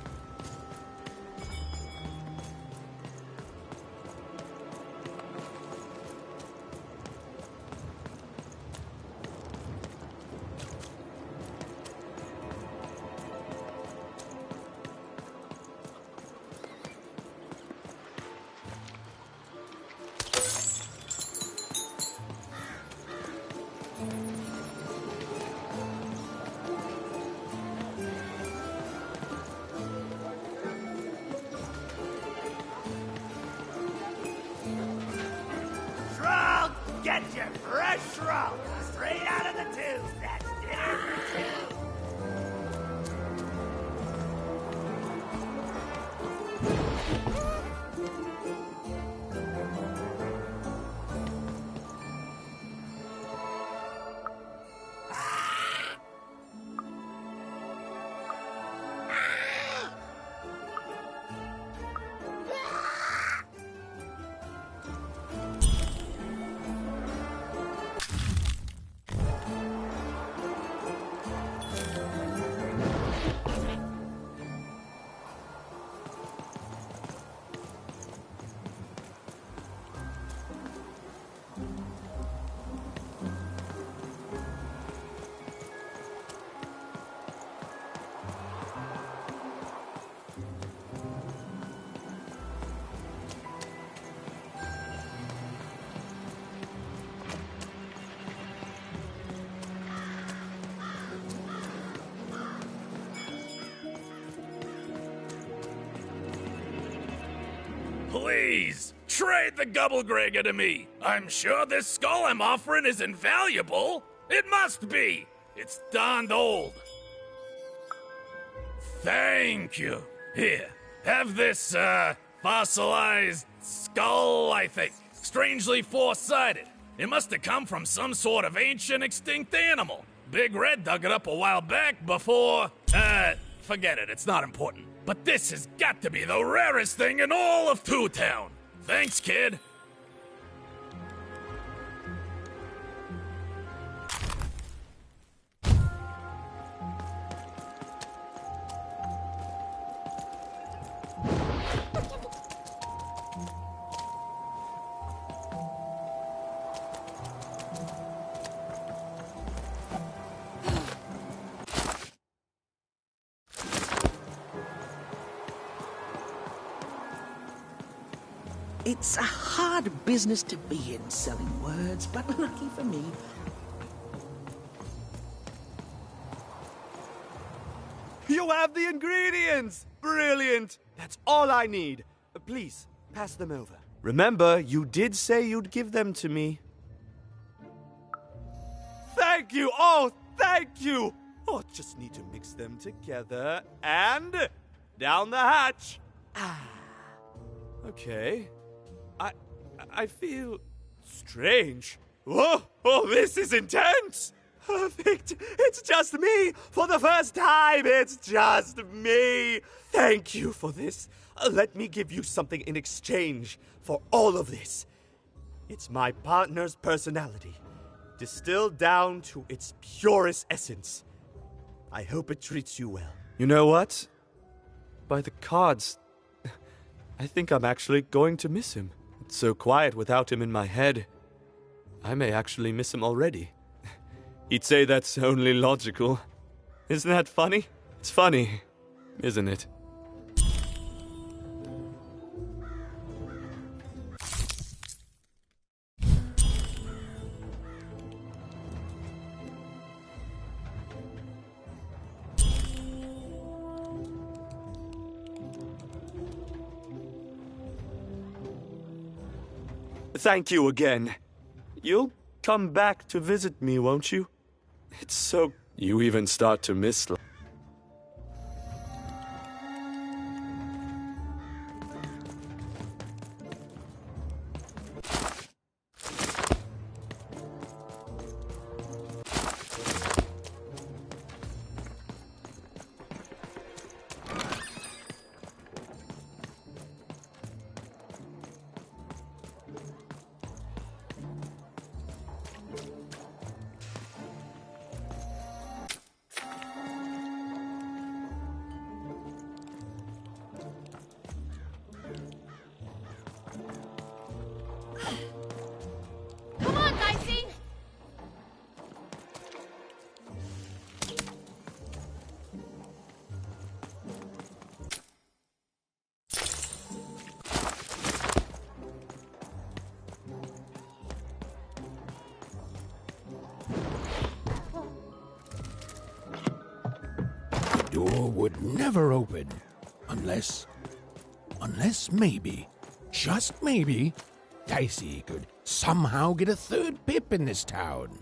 Get your fresh shrub straight out of the tube. That's dinner for two. Please, trade the Gubblegregor to me. I'm sure this skull I'm offering is invaluable. It must be. It's darned old. Thank you. Here, have this, fossilized skull, I think. Strangely four-sided. It must have come from some sort of ancient extinct animal. Big Red dug it up a while back before... forget it, it's not important. But this has got to be the rarest thing in all of Two Town. Thanks, kid. It's a hard business to be in, selling words, but lucky for me. You have the ingredients! Brilliant! That's all I need. Please, pass them over. Remember, you did say you'd give them to me. Thank you! Oh, thank you! Oh, just need to mix them together and... down the hatch! Okay. I feel... strange. Whoa! Oh, this is intense! Perfect! It's just me! For the first time, it's just me! Thank you for this. Let me give you something in exchange for all of this. It's my partner's personality, distilled down to its purest essence. I hope it treats you well. You know what? By the cards, I think I'm actually going to miss him. It's so quiet without him in my head. I may actually miss him already. He'd say that's only logical. Isn't that funny? It's funny, isn't it? Thank you again. You'll come back to visit me, won't you? It's so... You even start to miss... Come on, Dicey! The door would never open. Unless maybe, just maybe, Dicey could somehow get a third pip in this town.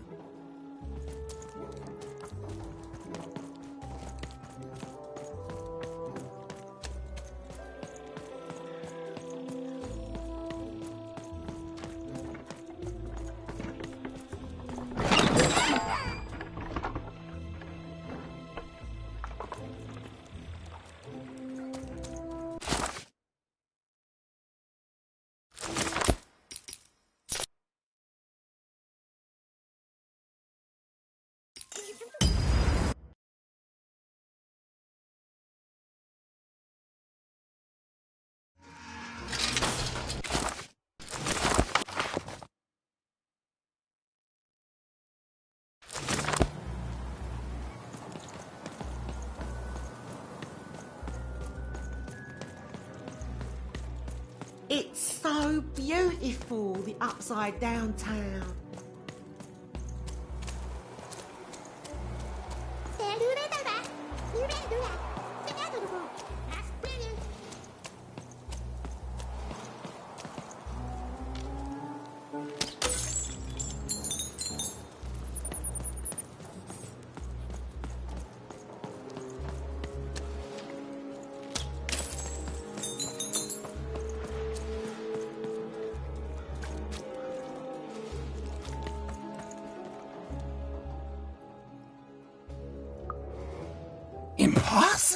It's so beautiful, the upside down town.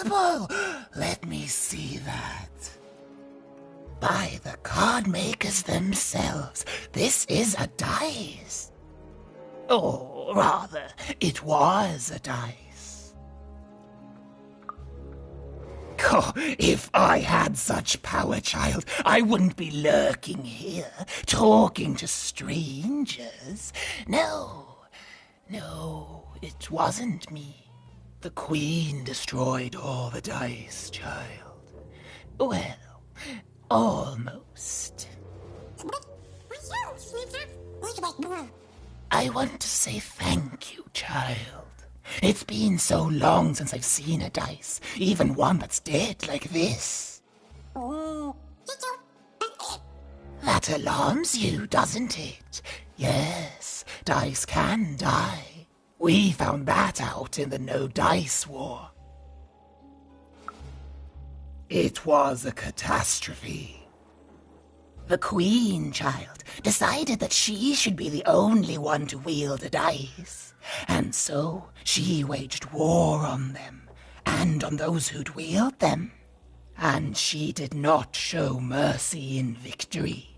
impossible! Let me see that. By the card makers themselves, this is a dice. Or rather, it was a dice. Oh, if I had such power, child, I wouldn't be lurking here, talking to strangers. No, it wasn't me. The Queen destroyed all the dice, child. Well, almost. I want to say thank you, child. It's been so long since I've seen a dice, even one that's dead like this. That alarms you, doesn't it? Yes, dice can die. We found that out in the No Dice War. It was a catastrophe. The Queen, child, decided that she should be the only one to wield a dice. And so she waged war on them, and on those who'd wield them. And she did not show mercy in victory.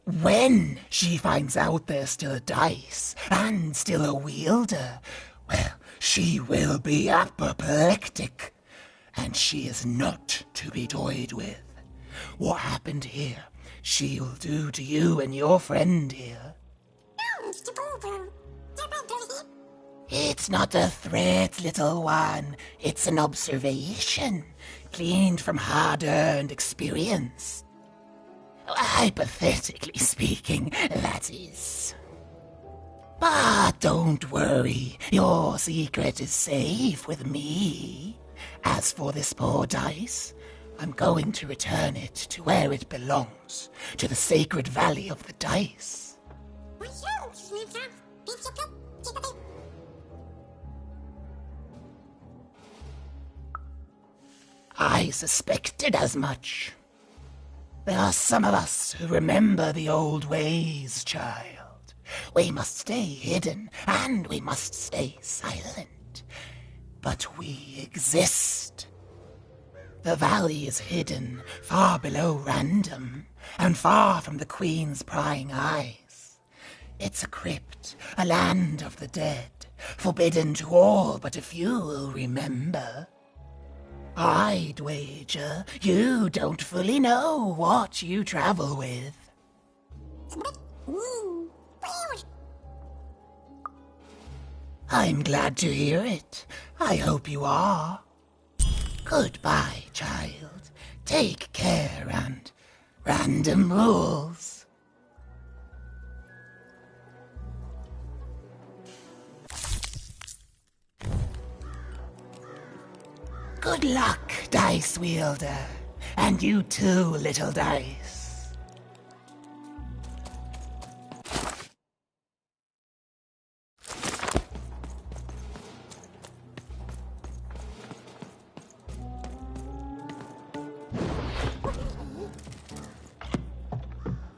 When she finds out there's still a dice, and still a wielder, well, she will be apoplectic. And she is not to be toyed with. What happened here, she'll do to you and your friend here. It's not a threat, little one. It's an observation, gleaned from hard-earned experience. Hypothetically speaking, that is. But don't worry, your secret is safe with me. As for this poor dice, I'm going to return it to where it belongs, to the sacred valley of the dice. I suspected as much. There are some of us who remember the old ways, child. We must stay hidden, and we must stay silent. But we exist. The valley is hidden, far below random, and far from the Queen's prying eyes. It's a crypt, a land of the dead, forbidden to all but a few who remember. I'd wager you don't fully know what you travel with. I'm glad to hear it. I hope you are. Goodbye, child. Take care and random rules. Good luck, dice wielder. And you too, little dice.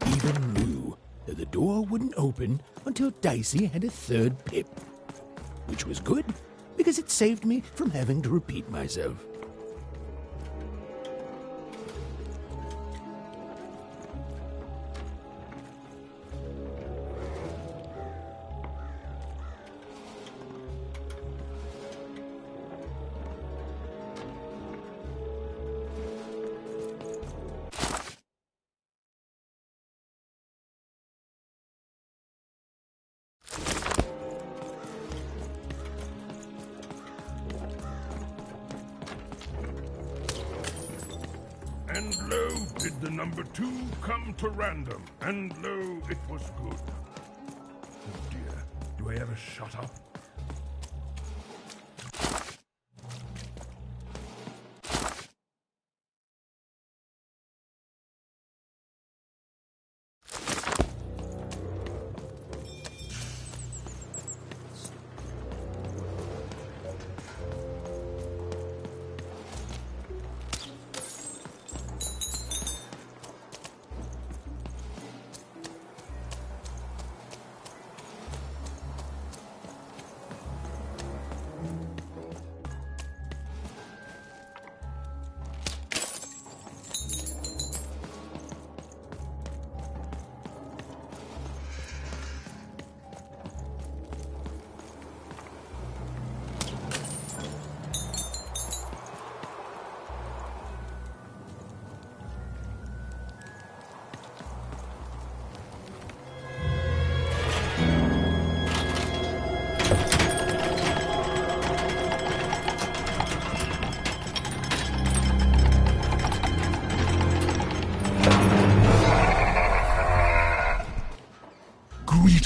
Even knew that the door wouldn't open until Dicey had a third pip. Which was good, because it saved me from having to repeat myself. And lo, did the number 2 come to random, and lo, it was good. Oh dear, do I ever shut up?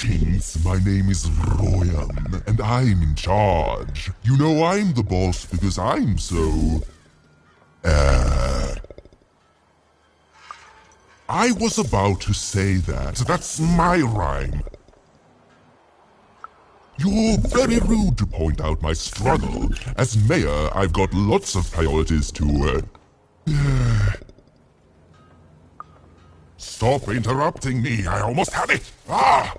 Greetings, my name is Royan, and I'm in charge. You know I'm the boss because I'm so... I was about to say that. That's my rhyme. You're very rude to point out my struggle. As mayor, I've got lots of priorities to... Stop interrupting me. I almost had it. Ah!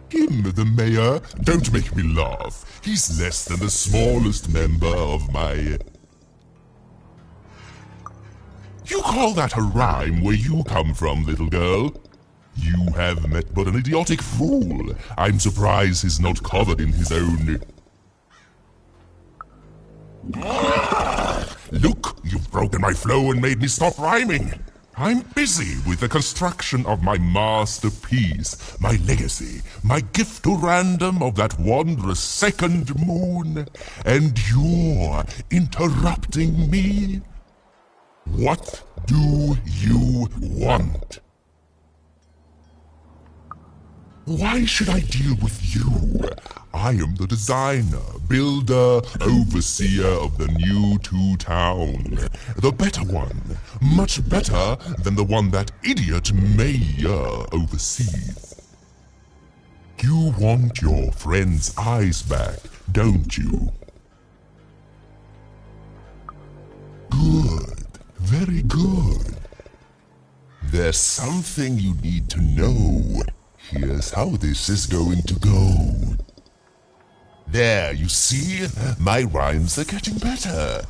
Him, the mayor? Don't make me laugh. He's less than the smallest member of my... You call that a rhyme where you come from, little girl? You have met but an idiotic fool. I'm surprised he's not covered in his own... Look, you've broken my flow and made me stop rhyming. I'm busy with the construction of my masterpiece, my legacy, my gift to random of that wondrous second moon, and you're interrupting me? What do you want? Why should I deal with you? I am the designer, builder, overseer of the new town. The better one. Much better than the one that idiot mayor oversees. You want your friend's eyes back, don't you? Good. Very good. There's something you need to know. Here's how this is going to go. There, you see? My rhymes are getting better.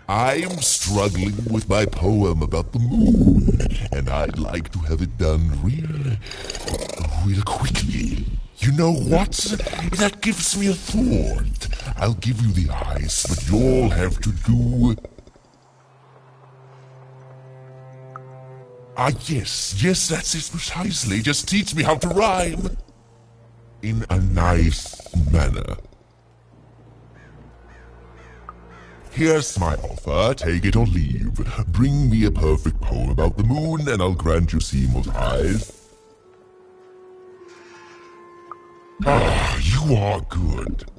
I'm struggling with my poem about the moon, and I'd like to have it done real quickly. You know what? That gives me a thought. I'll give you the eyes, but you'll have to do... yes, that's it precisely. Just teach me how to rhyme. In a nice manner. Here's my offer, take it or leave. Bring me a perfect poem about the moon and I'll grant you Seymour's eyes. Ah, you are good.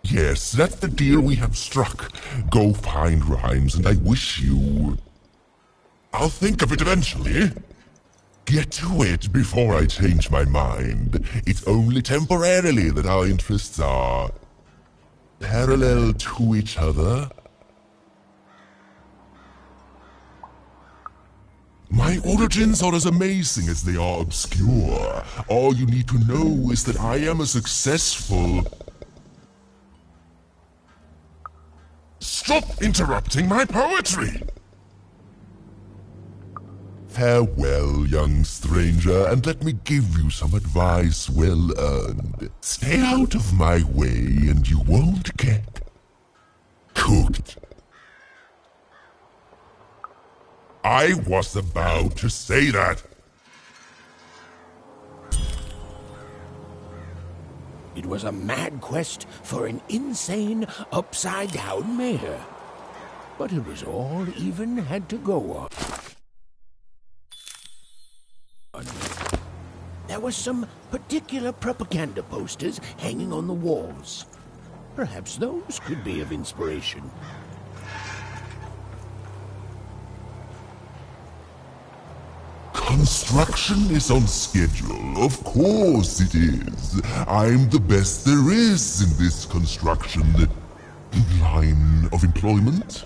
Yes, that's the deal we have struck. Go find rhymes and I wish you... I'll think of it eventually. Get to it before I change my mind. It's only temporarily that our interests are... parallel to each other. My origins are as amazing as they are obscure. All you need to know is that I am a successful... Stop interrupting my poetry! Farewell, young stranger, and let me give you some advice well earned. Stay out of my way and you won't get cooked. I was about to say that. It was a mad quest for an insane, upside-down mayor. But it was all even had to go on. There were some particular propaganda posters hanging on the walls. Perhaps those could be of inspiration. Construction is on schedule. Of course it is. I'm the best there is in this construction line of employment.